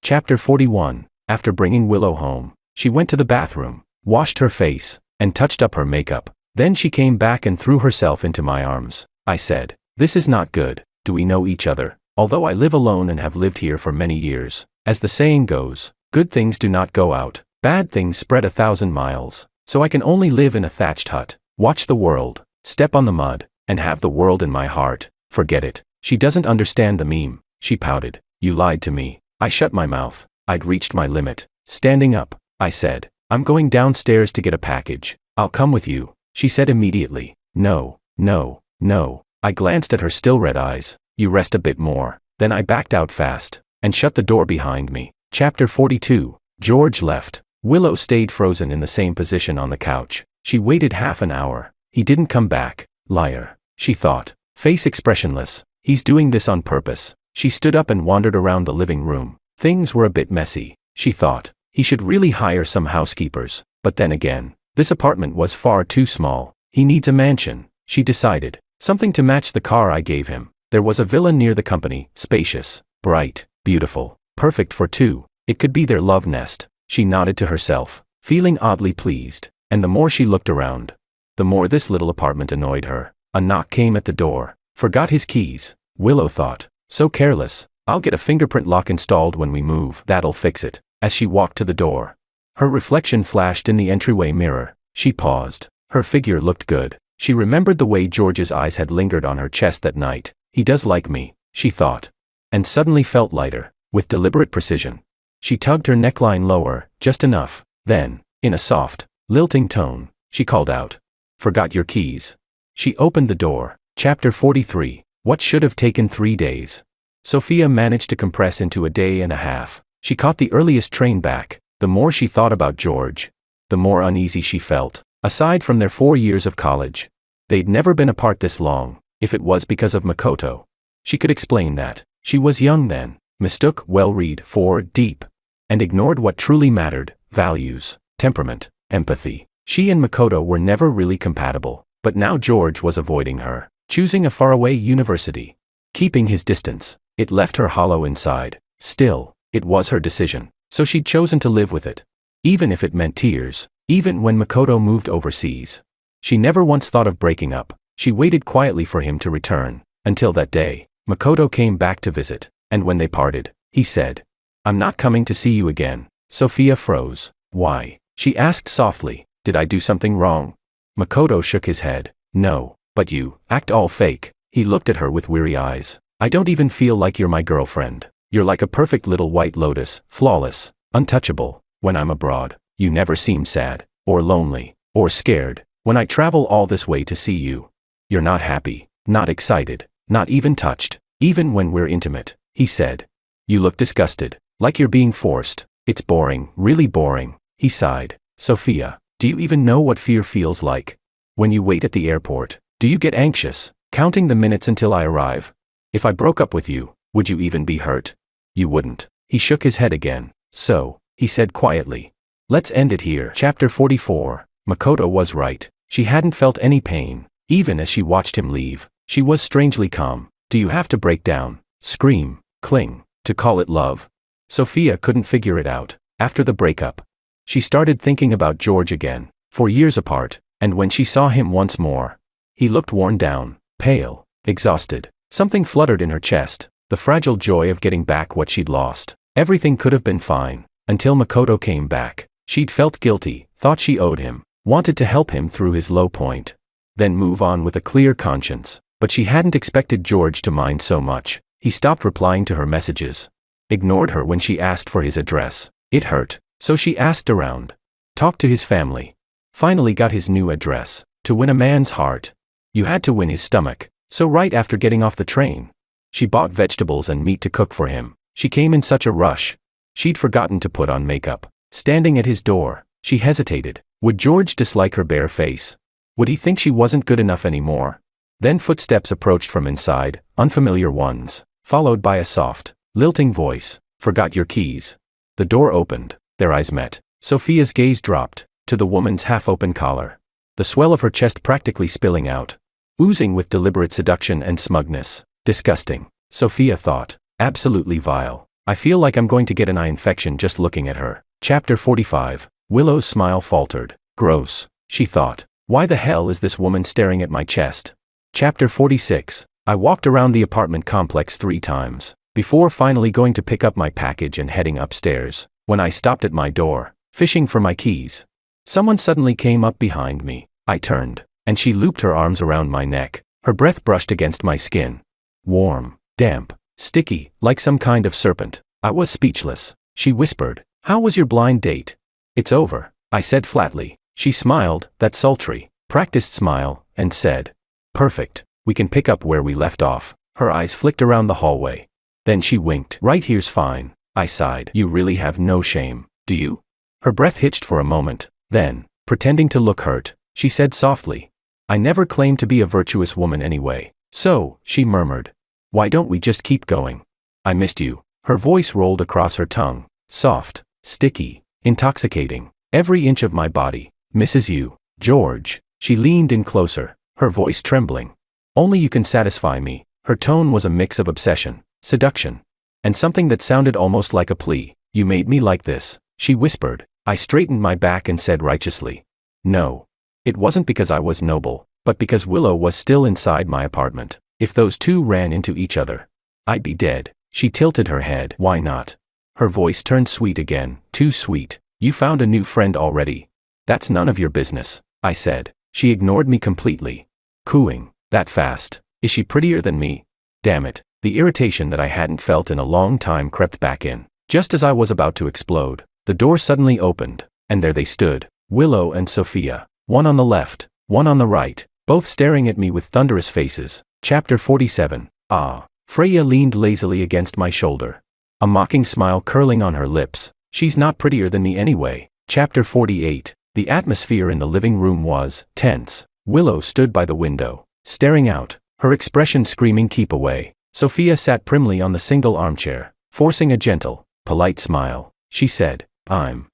Chapter 41. After bringing Willow home, she went to the bathroom, washed her face, and touched up her makeup. Then she came back and threw herself into my arms. I said, this is not good. Do we know each other? Although I live alone and have lived here for many years, as the saying goes, good things do not go out, bad things spread 1,000 miles. So I can only live in a thatched hut, watch the world, step on the mud, and have the world in my heart. Forget it. She doesn't understand the meme. She pouted. You lied to me. I shut my mouth. I'd reached my limit. Standing up, I said, I'm going downstairs to get a package. I'll come with you. she said immediately. No, no, no. I glanced at her still red eyes. You rest a bit more. Then I backed out fast and shut the door behind me. Chapter 42. George left. Willow stayed frozen in the same position on the couch. She waited half an hour. He didn't come back. Liar, she thought. Face expressionless. He's doing this on purpose. She stood up and wandered around the living room. Things were a bit messy, she thought. He should really hire some housekeepers. But then again, this apartment was far too small. He needs a mansion, she decided. Something to match the car I gave him. There was a villa near the company, spacious, bright, beautiful, perfect for two. It could be their love nest. She nodded to herself, feeling oddly pleased. And the more she looked around, the more this little apartment annoyed her. A knock came at the door. Forgot his keys, Willow thought. So careless. I'll get a fingerprint lock installed when we move. That'll fix it. As she walked to the door, her reflection flashed in the entryway mirror. She paused. Her figure looked good. She remembered the way George's eyes had lingered on her chest that night. He does like me, she thought. And suddenly felt lighter. With deliberate precision, she tugged her neckline lower, just enough. Then, in a soft, lilting tone, she called out. Forgot your keys. She opened the door. Chapter 43. What should have taken 3 days. Sophia managed to compress into a day and a half. She caught the earliest train back. The more she thought about George, the more uneasy she felt. Aside from their 4 years of college, they'd never been apart this long. If it was because of Makoto, she could explain that. She was young then, mistook well-read for deep, and ignored what truly mattered: values, temperament, empathy. She and Makoto were never really compatible, but now George was avoiding her, choosing a faraway university, keeping his distance. It left her hollow inside. Still, it was her decision, so she'd chosen to live with it. Even if it meant tears, even when Makoto moved overseas. She never once thought of breaking up. She waited quietly for him to return. Until that day, Makoto came back to visit, and when they parted, he said, "I'm not coming to see you again." Sophia froze. Why? She asked softly. Did I do something wrong? Makoto shook his head. No, but you act all fake. He looked at her with weary eyes. I don't even feel like you're my girlfriend. You're like a perfect little white lotus, flawless, untouchable. When I'm abroad, you never seem sad, or lonely, or scared. When I travel all this way to see you, you're not happy, not excited, not even touched, even when we're intimate, he said. You look disgusted, like you're being forced. It's boring, really boring, he sighed. Sophia, do you even know what fear feels like? When you wait at the airport, do you get anxious, counting the minutes until I arrive? If I broke up with you, would you even be hurt? You wouldn't. He shook his head again. So, he said quietly, let's end it here. Chapter 44. Makoto was right. She hadn't felt any pain. Even as she watched him leave, she was strangely calm. Do you have to break down, scream, cling, to call it love? Sophia couldn't figure it out. After the breakup, she started thinking about George again. 4 years apart, and when she saw him once more, he looked worn down, pale, exhausted. Something fluttered in her chest, the fragile joy of getting back what she'd lost. Everything could have been fine, until Makoto came back. She'd felt guilty, thought she owed him, wanted to help him through his low point, then move on with a clear conscience. But she hadn't expected George to mind so much. He stopped replying to her messages, ignored her when she asked for his address. It hurt, so she asked around, talked to his family, finally got his new address. To win a man's heart, you had to win his stomach. So right after getting off the train, she bought vegetables and meat to cook for him. She came in such a rush. She'd forgotten to put on makeup. Standing at his door, she hesitated. Would George dislike her bare face? Would he think she wasn't good enough anymore? Then footsteps approached from inside, unfamiliar ones, followed by a soft, lilting voice. Forgot your keys. The door opened. Their eyes met. Sophia's gaze dropped to the woman's half-open collar, the swell of her chest practically spilling out, oozing with deliberate seduction and smugness. Disgusting, Sophia thought. Absolutely vile. I feel like I'm going to get an eye infection just looking at her. Chapter 45. Willow's smile faltered. Gross, she thought. Why the hell is this woman staring at my chest? Chapter 46. I walked around the apartment complex 3 times, before finally going to pick up my package and heading upstairs. When I stopped at my door, fishing for my keys, someone suddenly came up behind me. I turned, and she looped her arms around my neck. Her breath brushed against my skin. Warm, damp, sticky, like some kind of serpent. I was speechless. She whispered, "How was your blind date?" "It's over," I said flatly. She smiled, that sultry, practiced smile, and said, "Perfect. We can pick up where we left off." Her eyes flicked around the hallway. Then she winked. "Right here's fine." I sighed. "You really have no shame, do you?" Her breath hitched for a moment. Then, pretending to look hurt, she said softly, "I never claimed to be a virtuous woman anyway." "So," she murmured, "why don't we just keep going? I missed you." Her voice rolled across her tongue, soft, sticky, intoxicating. "Every inch of my body misses you, George." She leaned in closer, her voice trembling. "Only you can satisfy me." Her tone was a mix of obsession, seduction, and something that sounded almost like a plea. "You made me like this," she whispered. I straightened my back and said righteously, "No. It wasn't because I was noble, but because Willow was still inside my apartment. If those two ran into each other, I'd be dead." She tilted her head. "Why not?" Her voice turned sweet again, too sweet. "You found a new friend already." "That's none of your business," I said. She ignored me completely. Cooing. "That fast? Is she prettier than me?" Damn it. The irritation that I hadn't felt in a long time crept back in. Just as I was about to explode, the door suddenly opened, and there they stood, Willow and Sophia, one on the left, one on the right, both staring at me with thunderous faces. Chapter 47. Ah. Freya leaned lazily against my shoulder, a mocking smile curling on her lips. "She's not prettier than me anyway." Chapter 48. The atmosphere in the living room was tense. Willow stood by the window, staring out, her expression screaming keep away. Sophia sat primly on the single armchair, forcing a gentle, polite smile. She said, "I'm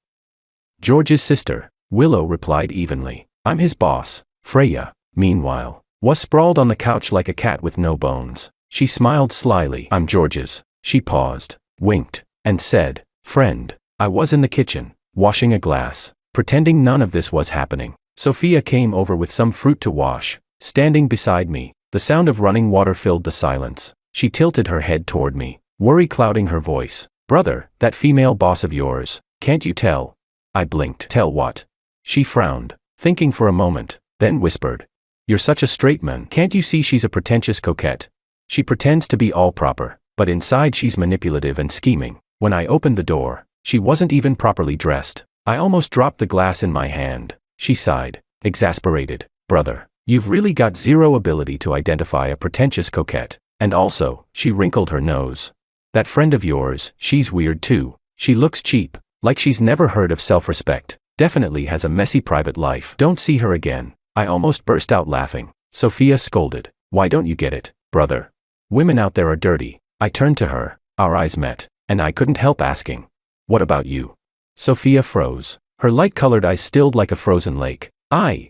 George's sister." Willow replied evenly, "I'm his boss." Freya, meanwhile, was sprawled on the couch like a cat with no bones. She smiled slyly. "I'm George's." She paused, winked, and said, "Friend." I was in the kitchen, washing a glass, pretending none of this was happening. Sophia came over with some fruit to wash, standing beside me. The sound of running water filled the silence. She tilted her head toward me, worry clouding her voice. "Brother, that female boss of yours, can't you tell?" I blinked. "Tell what?" She frowned, thinking for a moment, then whispered, "You're such a straight man. Can't you see she's a pretentious coquette? She pretends to be all proper, but inside she's manipulative and scheming." When I opened the door, she wasn't even properly dressed. I almost dropped the glass in my hand. She sighed, exasperated. "Brother, you've really got zero ability to identify a pretentious coquette. And also," she wrinkled her nose, "that friend of yours, she's weird too. She looks cheap, like she's never heard of self-respect. Definitely has a messy private life. Don't see her again." I almost burst out laughing. Sophia scolded, "Why don't you get it, brother? Women out there are dirty." I turned to her, our eyes met, and I couldn't help asking, "What about you?" Sophia froze, her light-colored eyes stilled like a frozen lake.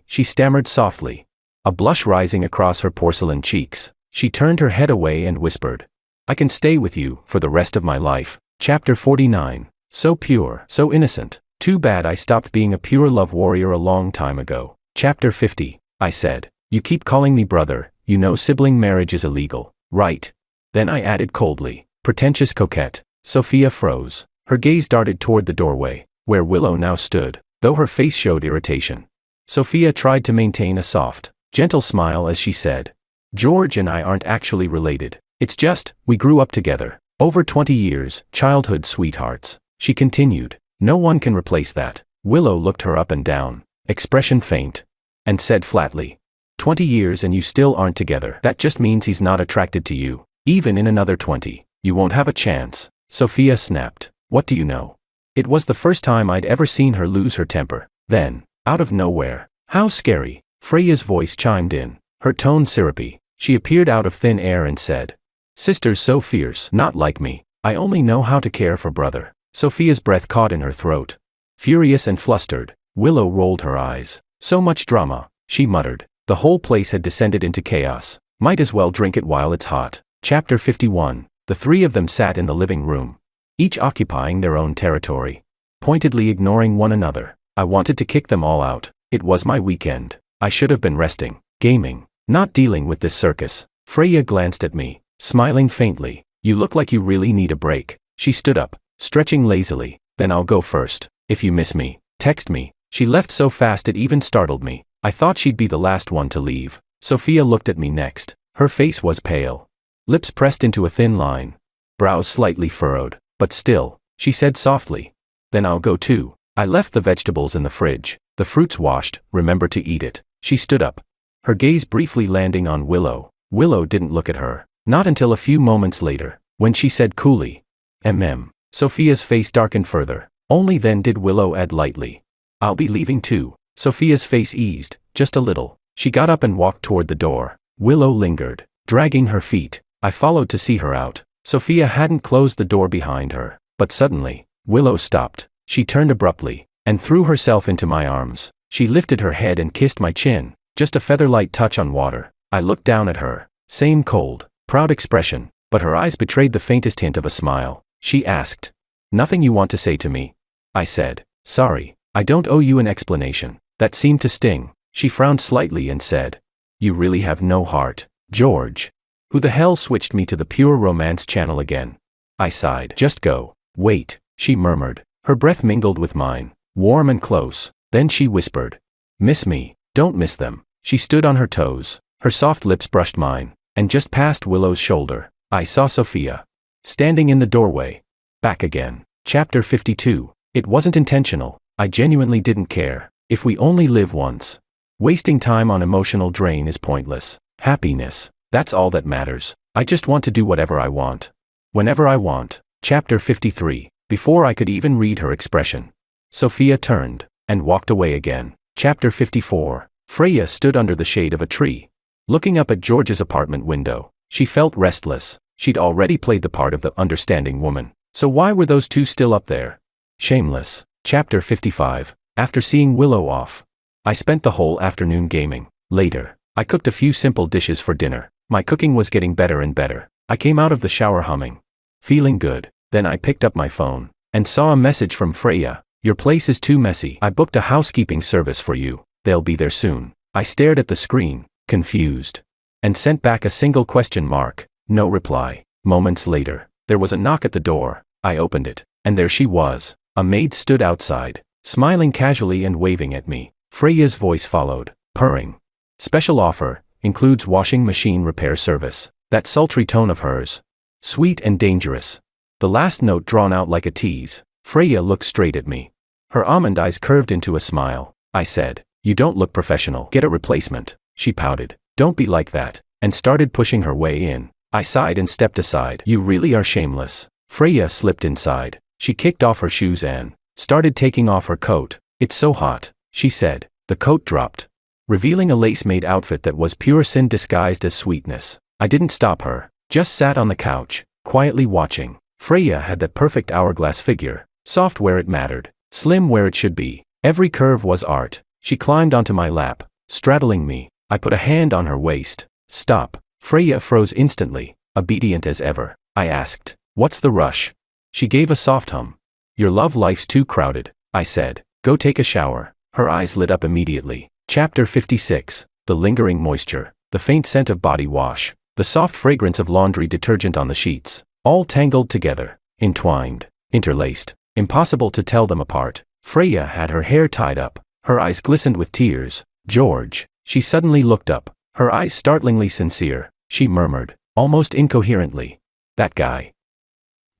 She stammered softly, a blush rising across her porcelain cheeks. She turned her head away and whispered, "I can stay with you for the rest of my life." Chapter 49. So pure, so innocent. Too bad I stopped being a pure love warrior a long time ago. Chapter 50. I said, "You keep calling me brother, you know sibling marriage is illegal, right?" Then I added coldly, "Pretentious coquette." Sophia froze. Her gaze darted toward the doorway, where Willow now stood, though her face showed irritation. Sophia tried to maintain a soft, gentle smile as she said, "George and I aren't actually related. It's just, we grew up together. Over 20 years, childhood sweethearts." She continued, "No one can replace that." Willow looked her up and down, expression faint, and said flatly, 20 years and you still aren't together. That just means he's not attracted to you. Even in another 20, you won't have a chance." Sophia snapped, "What do you know?" It was the first time I'd ever seen her lose her temper. Then, out of nowhere, "How scary." Freya's voice chimed in, her tone syrupy. She appeared out of thin air and said, "Sister's so fierce, not like me. I only know how to care for brother." Sophia's breath caught in her throat. Furious and flustered, Willow rolled her eyes. "So much drama," she muttered. The whole place had descended into chaos. Might as well drink it while it's hot. Chapter 51. The three of them sat in the living room, each occupying their own territory, pointedly ignoring one another. I wanted to kick them all out. It was my weekend. I should have been resting, gaming, not dealing with this circus. Freya glanced at me, smiling faintly. "You look like you really need a break." She stood up, stretching lazily. "Then I'll go first. If you miss me, text me." She left so fast it even startled me. I thought she'd be the last one to leave. Sophia looked at me next. Her face was pale, lips pressed into a thin line, brows slightly furrowed, but still, she said softly, "Then I'll go too." I left the vegetables in the fridge. "The fruit's washed, remember to eat it." She stood up, her gaze briefly landing on Willow. Willow didn't look at her, not until a few moments later, when she said coolly, Sophia's face darkened further. Only then did Willow add lightly, I'll be leaving too. Sophia's face eased, just a little. She got up and walked toward the door. Willow lingered, dragging her feet. I followed to see her out. Sophia hadn't closed the door behind her, but suddenly, Willow stopped. She turned abruptly, and threw herself into my arms. She lifted her head and kissed my chin, just a feather-light touch on water. I looked down at her, same cold, proud expression, but her eyes betrayed the faintest hint of a smile. She asked, "Nothing you want to say to me?" I said, "Sorry, I don't owe you an explanation." That seemed to sting. She frowned slightly and said, "You really have no heart, George." Who the hell switched me to the pure romance channel again? I sighed. "Just go." "Wait," she murmured. Her breath mingled with mine, warm and close. Then she whispered, "Miss me, don't miss them." She stood on her toes, her soft lips brushed mine, and just past Willow's shoulder, I saw Sophia. Standing in the doorway. Back again. Chapter 52. It wasn't intentional. I genuinely didn't care. If we only live once. Wasting time on emotional drain is pointless. Happiness. That's all that matters. I just want to do whatever I want. Whenever I want. Chapter 53. Before I could even read her expression, Sophia turned and walked away again. Chapter 54. Freya stood under the shade of a tree, looking up at George's apartment window. She felt restless. She'd already played the part of the understanding woman. So why were those two still up there? Shameless. Chapter 55. After seeing Willow off, I spent the whole afternoon gaming. Later, I cooked a few simple dishes for dinner. My cooking was getting better and better. I came out of the shower humming, feeling good. Then I picked up my phone and saw a message from Freya. "Your place is too messy. I booked a housekeeping service for you. They'll be there soon." I stared at the screen, confused, and sent back a single question mark. No reply. Moments later, there was a knock at the door. I opened it, and there she was. A maid stood outside, smiling casually and waving at me. Freya's voice followed, purring. "Special offer, includes washing machine repair service." That sultry tone of hers. Sweet and dangerous. The last note drawn out like a tease. Freya looked straight at me. Her almond eyes curved into a smile. I said, "You don't look professional. Get a replacement." She pouted, "Don't be like that," and started pushing her way in. I sighed and stepped aside. "You really are shameless." Freya slipped inside. She kicked off her shoes and started taking off her coat. "It's so hot," she said. The coat dropped, revealing a lace-made outfit that was pure sin disguised as sweetness. I didn't stop her, just sat on the couch, quietly watching. Freya had that perfect hourglass figure, soft where it mattered, slim where it should be. Every curve was art. She climbed onto my lap, straddling me. I put a hand on her waist. "Stop." Freya froze instantly, obedient as ever. I asked, "What's the rush?" She gave a soft hum. "Your love life's too crowded," I said. "Go take a shower." Her eyes lit up immediately. Chapter 56. The lingering moisture, the faint scent of body wash, the soft fragrance of laundry detergent on the sheets, all tangled together, entwined, interlaced, impossible to tell them apart. Freya had her hair tied up, her eyes glistened with tears. "George." She suddenly looked up, her eyes startlingly sincere. She murmured, almost incoherently, "That guy."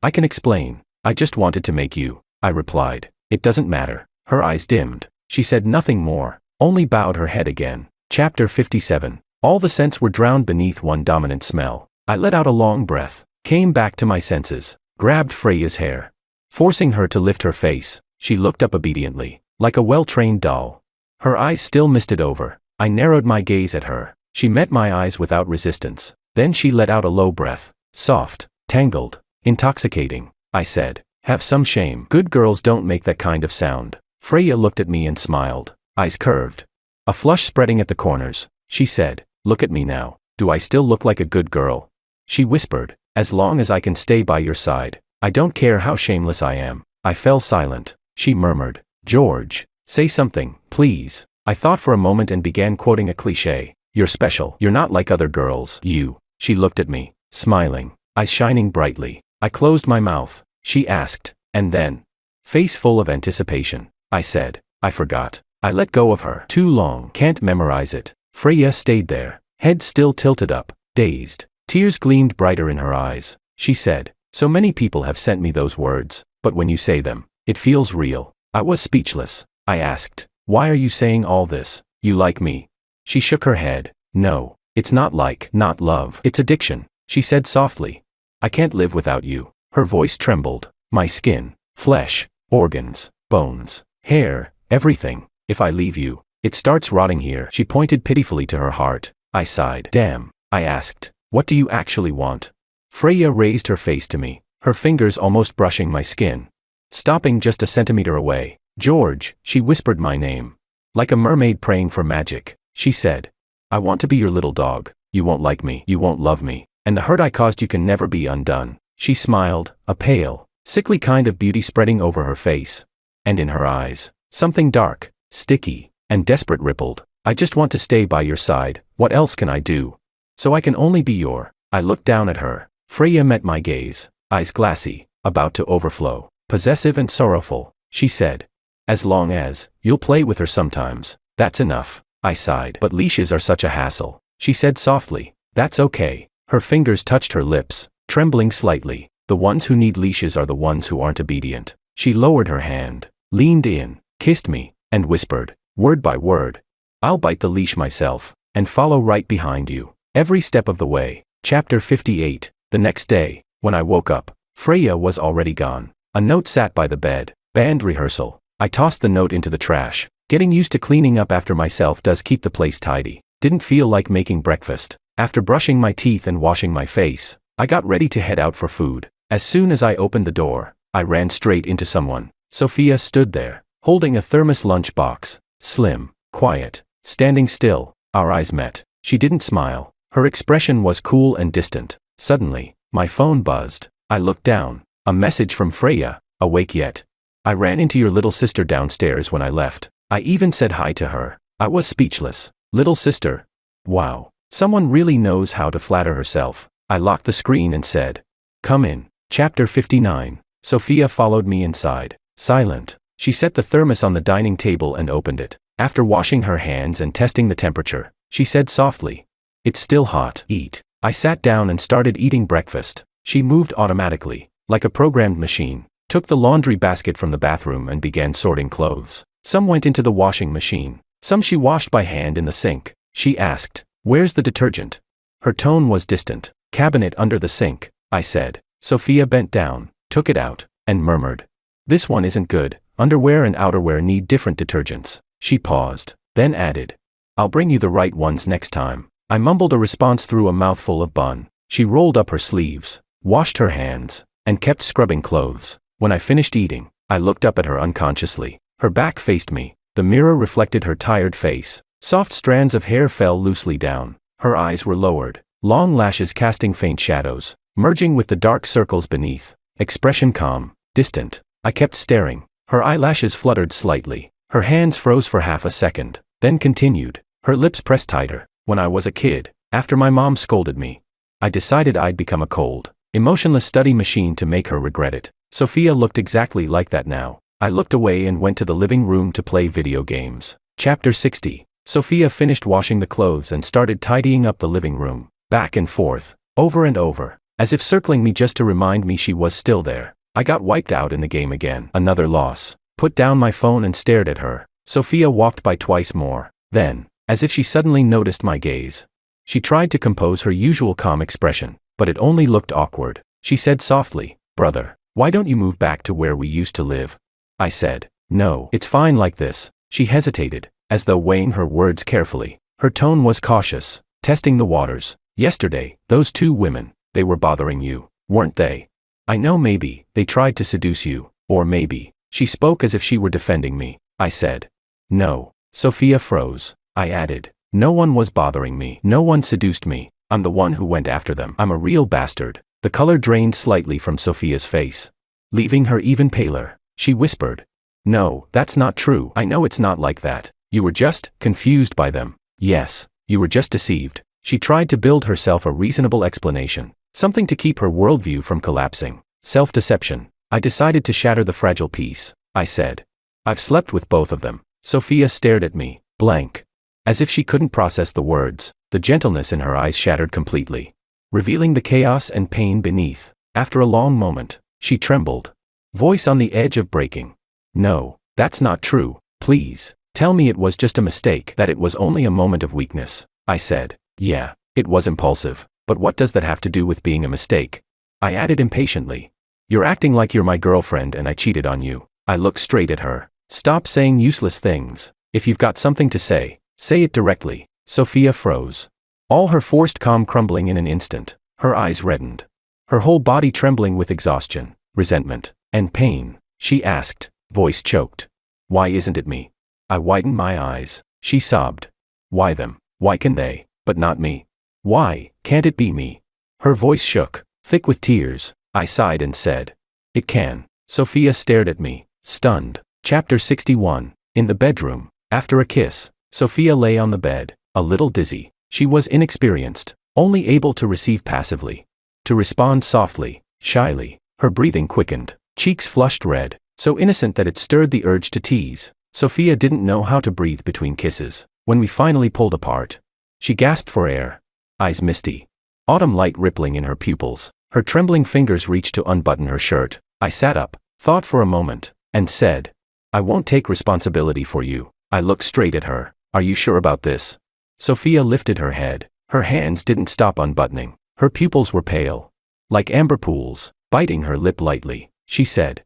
"I can explain. I just wanted to make you," I replied. "It doesn't matter." Her eyes dimmed. She said nothing more, only bowed her head again. Chapter 57. All the scents were drowned beneath one dominant smell. I let out a long breath, came back to my senses, grabbed Freya's hair, forcing her to lift her face. She looked up obediently, like a well-trained doll. Her eyes still misted over. I narrowed my gaze at her. She met my eyes without resistance. Then she let out a low breath, soft, tangled, intoxicating. I said, "Have some shame. Good girls don't make that kind of sound." Freya looked at me and smiled, eyes curved, a flush spreading at the corners. She said, "Look at me now. Do I still look like a good girl?" She whispered, "As long as I can stay by your side. I don't care how shameless I am." I fell silent. She murmured, "George, say something, please." I thought for a moment and began quoting a cliché. "You're special. You're not like other girls. You." She looked at me, smiling, eyes shining brightly. I closed my mouth. She asked, "And then?" Face full of anticipation. I said, "I forgot." I let go of her. "Too long. Can't memorize it." Freya stayed there, head still tilted up, dazed. Tears gleamed brighter in her eyes. She said, "So many people have sent me those words, but when you say them, it feels real." I was speechless. I asked, "Why are you saying all this? You like me?" She shook her head. No, it's not love. It's addiction, she said softly. I can't live without you. Her voice trembled. My skin, flesh, organs, bones, hair, everything. If I leave you, it starts rotting here. She pointed pitifully to her heart. I sighed. Damn, I asked. What do you actually want? Freya raised her face to me, her fingers almost brushing my skin. Stopping just a centimeter away. George, she whispered my name. Like a mermaid praying for magic, she said. I want to be your little dog. You won't like me, you won't love me, and the hurt I caused you can never be undone. She smiled, a pale, sickly kind of beauty spreading over her face. And in her eyes, something dark, sticky, and desperate rippled. I just want to stay by your side. What else can I do? So I can only be your. I looked down at her. Freya met my gaze, eyes glassy, about to overflow, possessive and sorrowful. She said, as long as you'll play with her sometimes, that's enough. I sighed. But leashes are such a hassle, she said softly. That's okay. Her fingers touched her lips, trembling slightly. The ones who need leashes are the ones who aren't obedient. She lowered her hand, leaned in, kissed me, and whispered, word by word, I'll bite the leash myself, and follow right behind you, every step of the way. Chapter 58. The next day, when I woke up, Freya was already gone. A note sat by the bed. Band rehearsal. I tossed the note into the trash. Getting used to cleaning up after myself does keep the place tidy. Didn't feel like making breakfast. After brushing my teeth and washing my face, I got ready to head out for food. As soon as I opened the door, I ran straight into someone. Sophia stood there, holding a thermos lunchbox. Slim, quiet, standing still. Our eyes met. She didn't smile. Her expression was cool and distant. Suddenly, my phone buzzed. I looked down. A message from Freya. Awake yet? I ran into your little sister downstairs when I left. I even said hi to her. I was speechless. Little sister? Wow. Someone really knows how to flatter herself. I locked the screen and said, come in. Chapter 59. Sophia followed me inside. Silent. She set the thermos on the dining table and opened it. After washing her hands and testing the temperature, she said softly, it's still hot. Eat. I sat down and started eating breakfast. She moved automatically, like a programmed machine, took the laundry basket from the bathroom and began sorting clothes. Some went into the washing machine. Some she washed by hand in the sink. She asked, where's the detergent? Her tone was distant. Cabinet under the sink, I said. Sophia bent down, took it out, and murmured, this one isn't good. Underwear and outerwear need different detergents. She paused, then added, I'll bring you the right ones next time. I mumbled a response through a mouthful of bun. She rolled up her sleeves, washed her hands, and kept scrubbing clothes. When I finished eating, I looked up at her unconsciously. Her back faced me. The mirror reflected her tired face. Soft strands of hair fell loosely down. Her eyes were lowered, long lashes casting faint shadows, merging with the dark circles beneath. Expression calm, distant. I kept staring. Her eyelashes fluttered slightly. Her hands froze for half a second, then continued. Her lips pressed tighter. When I was a kid, after my mom scolded me, I decided I'd become a cold, emotionless study machine to make her regret it. Sophia looked exactly like that now. I looked away and went to the living room to play video games. Chapter 60. Sophia finished washing the clothes and started tidying up the living room, back and forth, over and over, as if circling me just to remind me she was still there. I got wiped out in the game again. Another loss. Put down my phone and stared at her. Sophia walked by twice more. Then, as if she suddenly noticed my gaze, she tried to compose her usual calm expression, but it only looked awkward. She said softly, brother, why don't you move back to where we used to live? I said, no, it's fine like this. She hesitated, as though weighing her words carefully. Her tone was cautious, testing the waters. Yesterday, those two women, they were bothering you, weren't they? I know maybe, they tried to seduce you, or maybe. She spoke as if she were defending me. I said, no. Sophia froze. I added, no one was bothering me. No one seduced me. I'm the one who went after them. I'm a real bastard. The color drained slightly from Sophia's face, leaving her even paler. She whispered, no, that's not true. I know it's not like that. You were just confused by them. Yes, you were just deceived. She tried to build herself a reasonable explanation, something to keep her worldview from collapsing. Self-deception. I decided to shatter the fragile peace. I said, I've slept with both of them. Sophia stared at me, blank. As if she couldn't process the words, the gentleness in her eyes shattered completely, revealing the chaos and pain beneath. After a long moment, she trembled, voice on the edge of breaking. No, that's not true. Please. Tell me it was just a mistake, that it was only a moment of weakness. I said. Yeah, it was impulsive, but what does that have to do with being a mistake? I added impatiently. You're acting like you're my girlfriend and I cheated on you. I looked straight at her. Stop saying useless things. If you've got something to say it directly. Sophia froze. All her forced calm crumbling in an instant. Her eyes reddened. Her whole body trembling with exhaustion, resentment, and pain. She asked, voice choked. Why isn't it me? I widened my eyes. She sobbed. Why them? Why can they, but not me? Why can't it be me? Her voice shook, thick with tears. I sighed and said, it can. Sophia stared at me, stunned. Chapter 61. In the bedroom. After a kiss, Sophia lay on the bed, a little dizzy. She was inexperienced, only able to receive passively. To respond softly, shyly. Her breathing quickened, cheeks flushed red, so innocent that it stirred the urge to tease. Sophia didn't know how to breathe between kisses. When we finally pulled apart, she gasped for air. Eyes misty. Autumn light rippling in her pupils. Her trembling fingers reached to unbutton her shirt. I sat up, thought for a moment, and said, I won't take responsibility for you. I looked straight at her. Are you sure about this? Sophia lifted her head. Her hands didn't stop unbuttoning. Her pupils were pale, like amber pools. Biting her lip lightly, she said,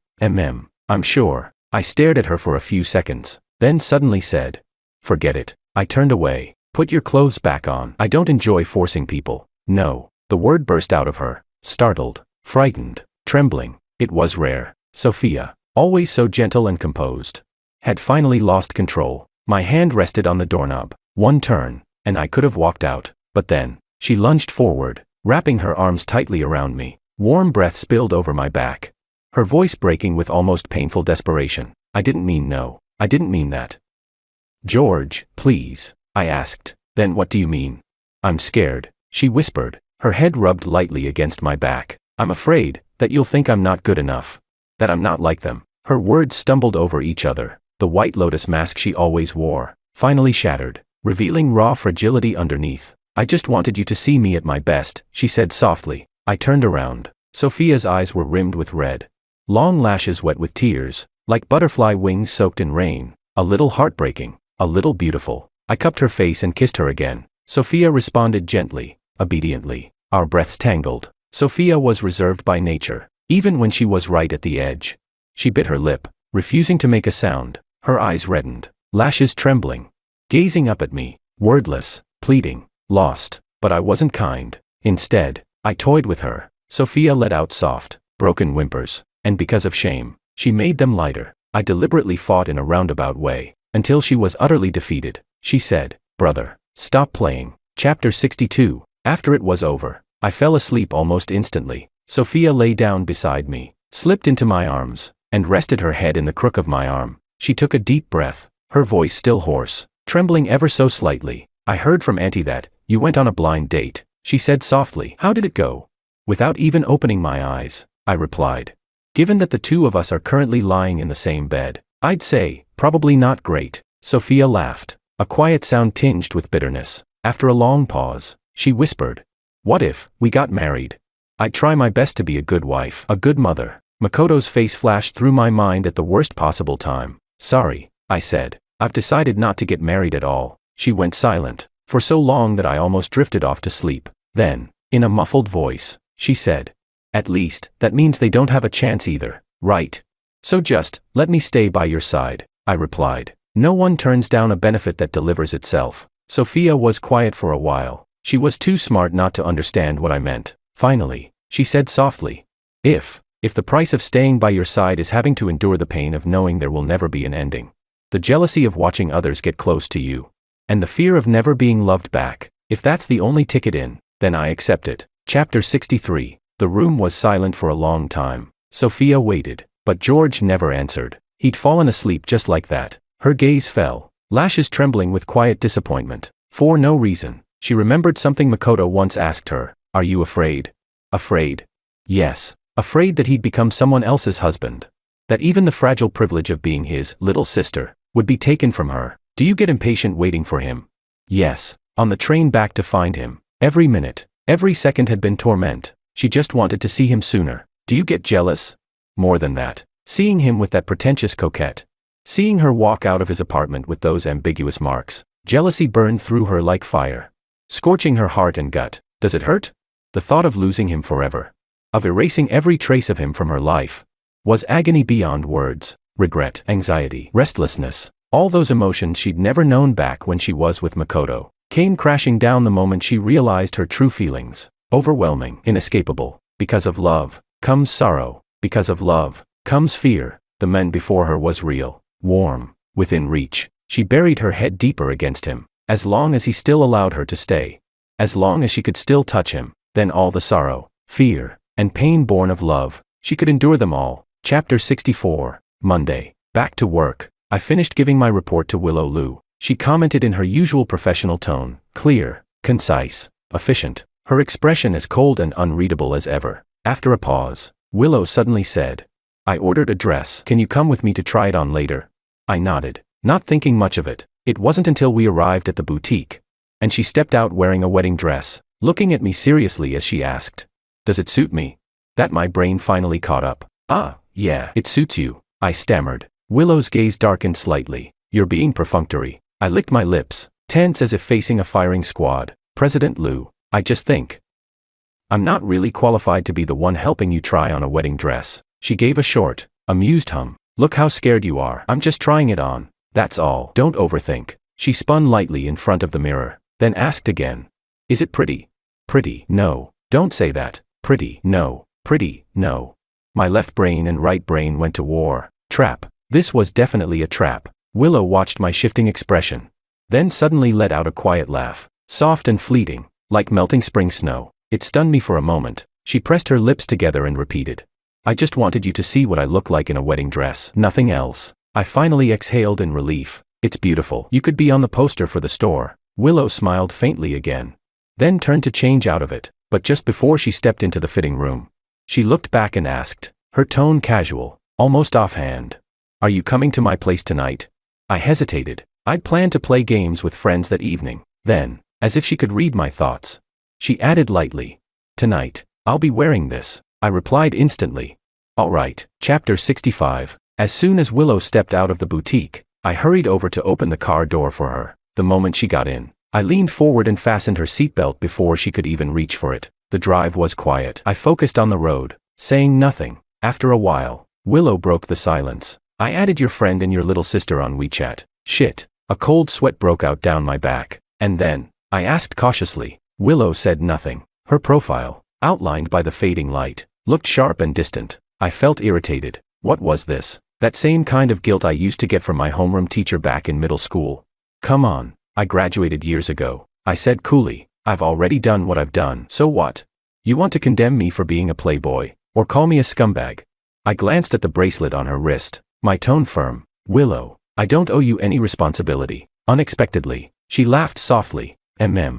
I'm sure. I stared at her for a few seconds, then suddenly said, forget it. I turned away. Put your clothes back on. I don't enjoy forcing people. No. The word burst out of her, startled, frightened, trembling. It was rare. Sophia, always so gentle and composed, had finally lost control. My hand rested on the doorknob. One turn, and I could have walked out. But then, she lunged forward, wrapping her arms tightly around me. Warm breath spilled over my back. Her voice breaking with almost painful desperation. I didn't mean no. I didn't mean that. George, please, I asked. Then what do you mean? I'm scared, she whispered. Her head rubbed lightly against my back. I'm afraid that you'll think I'm not good enough. That I'm not like them. Her words stumbled over each other. The white lotus mask she always wore finally shattered, revealing raw fragility underneath. I just wanted you to see me at my best, she said softly. I turned around. Sophia's eyes were rimmed with red. Long lashes wet with tears, like butterfly wings soaked in rain. A little heartbreaking, a little beautiful. I cupped her face and kissed her again. Sophia responded gently, obediently. Our breaths tangled. Sophia was reserved by nature, even when she was right at the edge. She bit her lip, refusing to make a sound. Her eyes reddened, lashes trembling, gazing up at me, wordless, pleading, lost. But I wasn't kind. Instead, I toyed with her. Sophia let out soft, broken whimpers, and because of shame, she made them lighter. I deliberately fought in a roundabout way, until she was utterly defeated. She said, brother, stop playing. Chapter 62. After it was over, I fell asleep almost instantly. Sophia lay down beside me, slipped into my arms, and rested her head in the crook of my arm. She took a deep breath, her voice still hoarse, trembling ever so slightly. I heard from Auntie that you went on a blind date, she said softly. How did it go? Without even opening my eyes, I replied. Given that the two of us are currently lying in the same bed, I'd say, probably not great. Sophia laughed, a quiet sound tinged with bitterness. After a long pause, she whispered, what if we got married? I'd try my best to be a good wife, a good mother. Makoto's face flashed through my mind at the worst possible time. Sorry, I said. I've decided not to get married at all. She went silent, for so long that I almost drifted off to sleep. Then, in a muffled voice, she said, at least, that means they don't have a chance either, right? So just, let me stay by your side, I replied. No one turns down a benefit that delivers itself. Sophia was quiet for a while. She was too smart not to understand what I meant. Finally, she said softly, If the price of staying by your side is having to endure the pain of knowing there will never be an ending, the jealousy of watching others get close to you, and the fear of never being loved back, if that's the only ticket in, then I accept it. Chapter 63. The room was silent for a long time. Sophia waited, but George never answered. He'd fallen asleep just like that. Her gaze fell, lashes trembling with quiet disappointment. For no reason, she remembered something Makoto once asked her. Are you afraid? Afraid? Yes. Afraid that he'd become someone else's husband. That even the fragile privilege of being his little sister would be taken from her. Do you get impatient waiting for him? Yes. On the train back to find him. Every minute, every second had been torment. She just wanted to see him sooner. Do you get jealous? More than that. Seeing him with that pretentious coquette. Seeing her walk out of his apartment with those ambiguous marks, jealousy burned through her like fire, scorching her heart and gut. Does it hurt? The thought of losing him forever, of erasing every trace of him from her life, was agony beyond words. Regret, anxiety, restlessness, all those emotions she'd never known back when she was with Makoto, came crashing down the moment she realized her true feelings. Overwhelming, inescapable. Because of love comes sorrow. Because of love comes fear. The man before her was real, warm, within reach. She buried her head deeper against him. As long as he still allowed her to stay, as long as she could still touch him, then all the sorrow, fear, and pain born of love, she could endure them all. Chapter 64. Monday. Back to work. I finished giving my report to Willow Lu. She commented in her usual professional tone, clear, concise, efficient, her expression as cold and unreadable as ever. After a pause, Willow suddenly said, I ordered a dress. Can you come with me to try it on later? I nodded, not thinking much of it. It wasn't until we arrived at the boutique, and she stepped out wearing a wedding dress, looking at me seriously as she asked, Does it suit me? That my brain finally caught up. Ah, yeah, it suits you, I stammered. Willow's gaze darkened slightly. You're being perfunctory. I licked my lips, tense as if facing a firing squad. President Lu, I just think I'm not really qualified to be the one helping you try on a wedding dress. She gave a short, amused hum. Look how scared you are. I'm just trying it on. That's all. Don't overthink. She spun lightly in front of the mirror, then asked again. Is it pretty? Pretty? No. Don't say that. Pretty? No. Pretty? No. My left brain and right brain went to war. Trap. This was definitely a trap. Willow watched my shifting expression, then suddenly let out a quiet laugh, soft and fleeting, like melting spring snow. It stunned me for a moment. She pressed her lips together and repeated, I just wanted you to see what I look like in a wedding dress. Nothing else. I finally exhaled in relief. It's beautiful. You could be on the poster for the store. Willow smiled faintly again, then turned to change out of it, but just before she stepped into the fitting room, she looked back and asked, her tone casual, almost offhand, Are you coming to my place tonight? I hesitated. I'd planned to play games with friends that evening. Then, as if she could read my thoughts, she added lightly, Tonight, I'll be wearing this. I replied instantly. All right. Chapter 65. As soon as Willow stepped out of the boutique, I hurried over to open the car door for her. The moment she got in, I leaned forward and fastened her seatbelt before she could even reach for it. The drive was quiet. I focused on the road, saying nothing. After a while, Willow broke the silence. I added your friend and your little sister on WeChat. Shit. A cold sweat broke out down my back. And then, I asked cautiously. Willow said nothing. Her profile, outlined by the fading light, looked sharp and distant. I felt irritated. What was this? That same kind of guilt I used to get from my homeroom teacher back in middle school. Come on, I graduated years ago. I said coolly, I've already done what I've done. So what? You want to condemn me for being a playboy, or call me a scumbag? I glanced at the bracelet on her wrist, my tone firm. Willow, I don't owe you any responsibility. Unexpectedly, she laughed softly.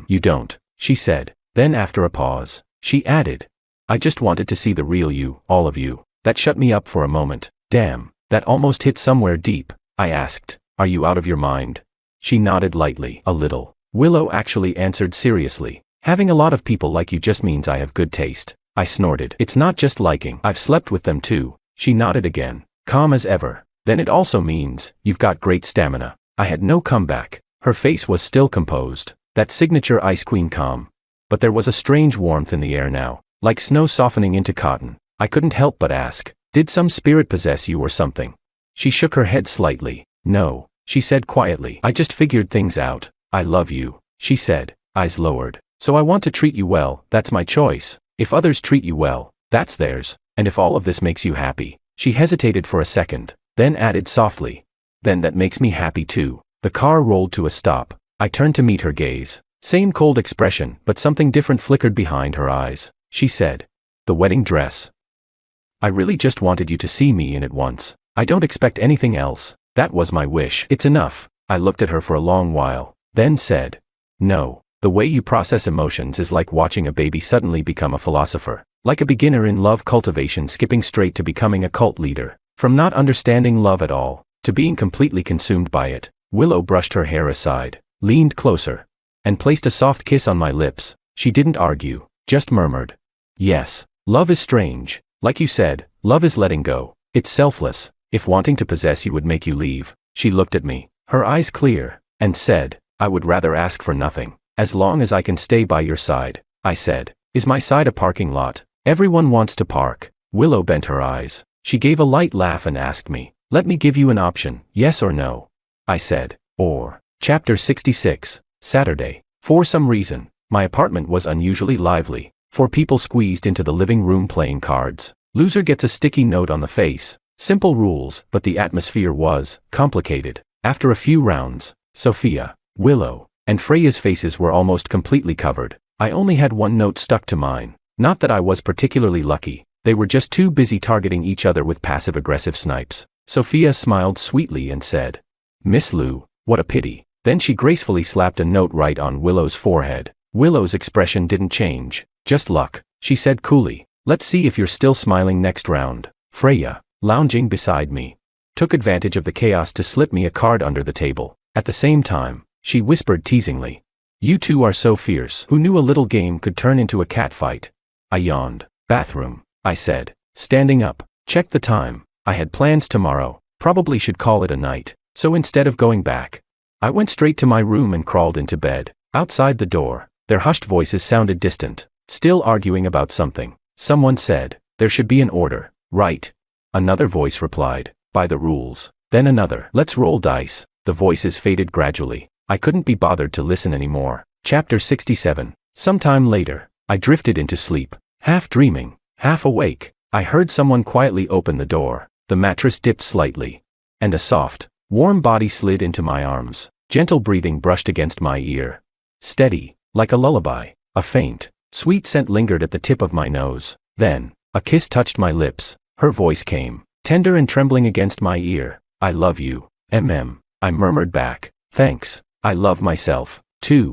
You don't, she said. Then after a pause, she added, I just wanted to see the real you, all of you. That shut me up for a moment. Damn, that almost hit somewhere deep. I asked, Are you out of your mind? She nodded lightly. A little. Willow actually answered seriously. Having a lot of people like you just means I have good taste. I snorted. It's not just liking. I've slept with them too. She nodded again, calm as ever. Then it also means, you've got great stamina. I had no comeback. Her face was still composed, that signature Ice Queen calm. But there was a strange warmth in the air now, like snow softening into cotton. I couldn't help but ask, did some spirit possess you or something? She shook her head slightly. No, she said quietly. I just figured things out. I love you, she said, eyes lowered. So I want to treat you well, that's my choice. If others treat you well, that's theirs. And if all of this makes you happy. She hesitated for a second, then added softly, then that makes me happy too. The car rolled to a stop. I turned to meet her gaze. Same cold expression, but something different flickered behind her eyes. She said, the wedding dress. I really just wanted you to see me in it once. I don't expect anything else. That was my wish. It's enough. I looked at her for a long while, then said, no. The way you process emotions is like watching a baby suddenly become a philosopher. Like a beginner in love cultivation skipping straight to becoming a cult leader. From not understanding love at all, to being completely consumed by it. Willow brushed her hair aside, leaned closer, and placed a soft kiss on my lips. She didn't argue, just murmured, yes, love is strange. Like you said, love is letting go. It's selfless. If wanting to possess you would make you leave, She looked at me, her eyes clear, and said, I would rather ask for nothing, as long as I can stay by your side. I said, is my side a parking lot? Everyone wants to park. Willow bent her eyes. She gave a light laugh and asked me, let me give you an option, yes or no. I said, or. Chapter 66, Saturday. For some reason, my apartment was unusually lively. 4 people squeezed into the living room playing cards. Loser gets a sticky note on the face. Simple rules, but the atmosphere was complicated. After a few rounds, Sophia, Willow, and Freya's faces were almost completely covered. I only had one note stuck to mine. Not that I was particularly lucky. They were just too busy targeting each other with passive-aggressive snipes. Sophia smiled sweetly and said, Miss Lou, what a pity. Then she gracefully slapped a note right on Willow's forehead. Willow's expression didn't change. Just luck, she said coolly. Let's see if you're still smiling next round. Freya, lounging beside me, took advantage of the chaos to slip me a card under the table. At the same time, she whispered teasingly, you two are so fierce. Who knew a little game could turn into a catfight? I yawned. Bathroom, I said, standing up. Check the time. I had plans tomorrow. Probably should call it a night. So instead of going back, I went straight to my room and crawled into bed. Outside the door, their hushed voices sounded distant, still arguing about something. Someone said, there should be an order, right? Another voice replied, by the rules. Then another, let's roll dice. The voices faded gradually. I couldn't be bothered to listen anymore. Chapter 67. Sometime later, I drifted into sleep. Half dreaming, half awake, I heard someone quietly open the door. The mattress dipped slightly, and a soft, warm body slid into my arms. Gentle breathing brushed against my ear. Steady, like a lullaby. A faint, sweet scent lingered at the tip of my nose. Then, a kiss touched my lips. Her voice came, tender and trembling against my ear. I love you, I murmured back. Thanks, I love myself, too.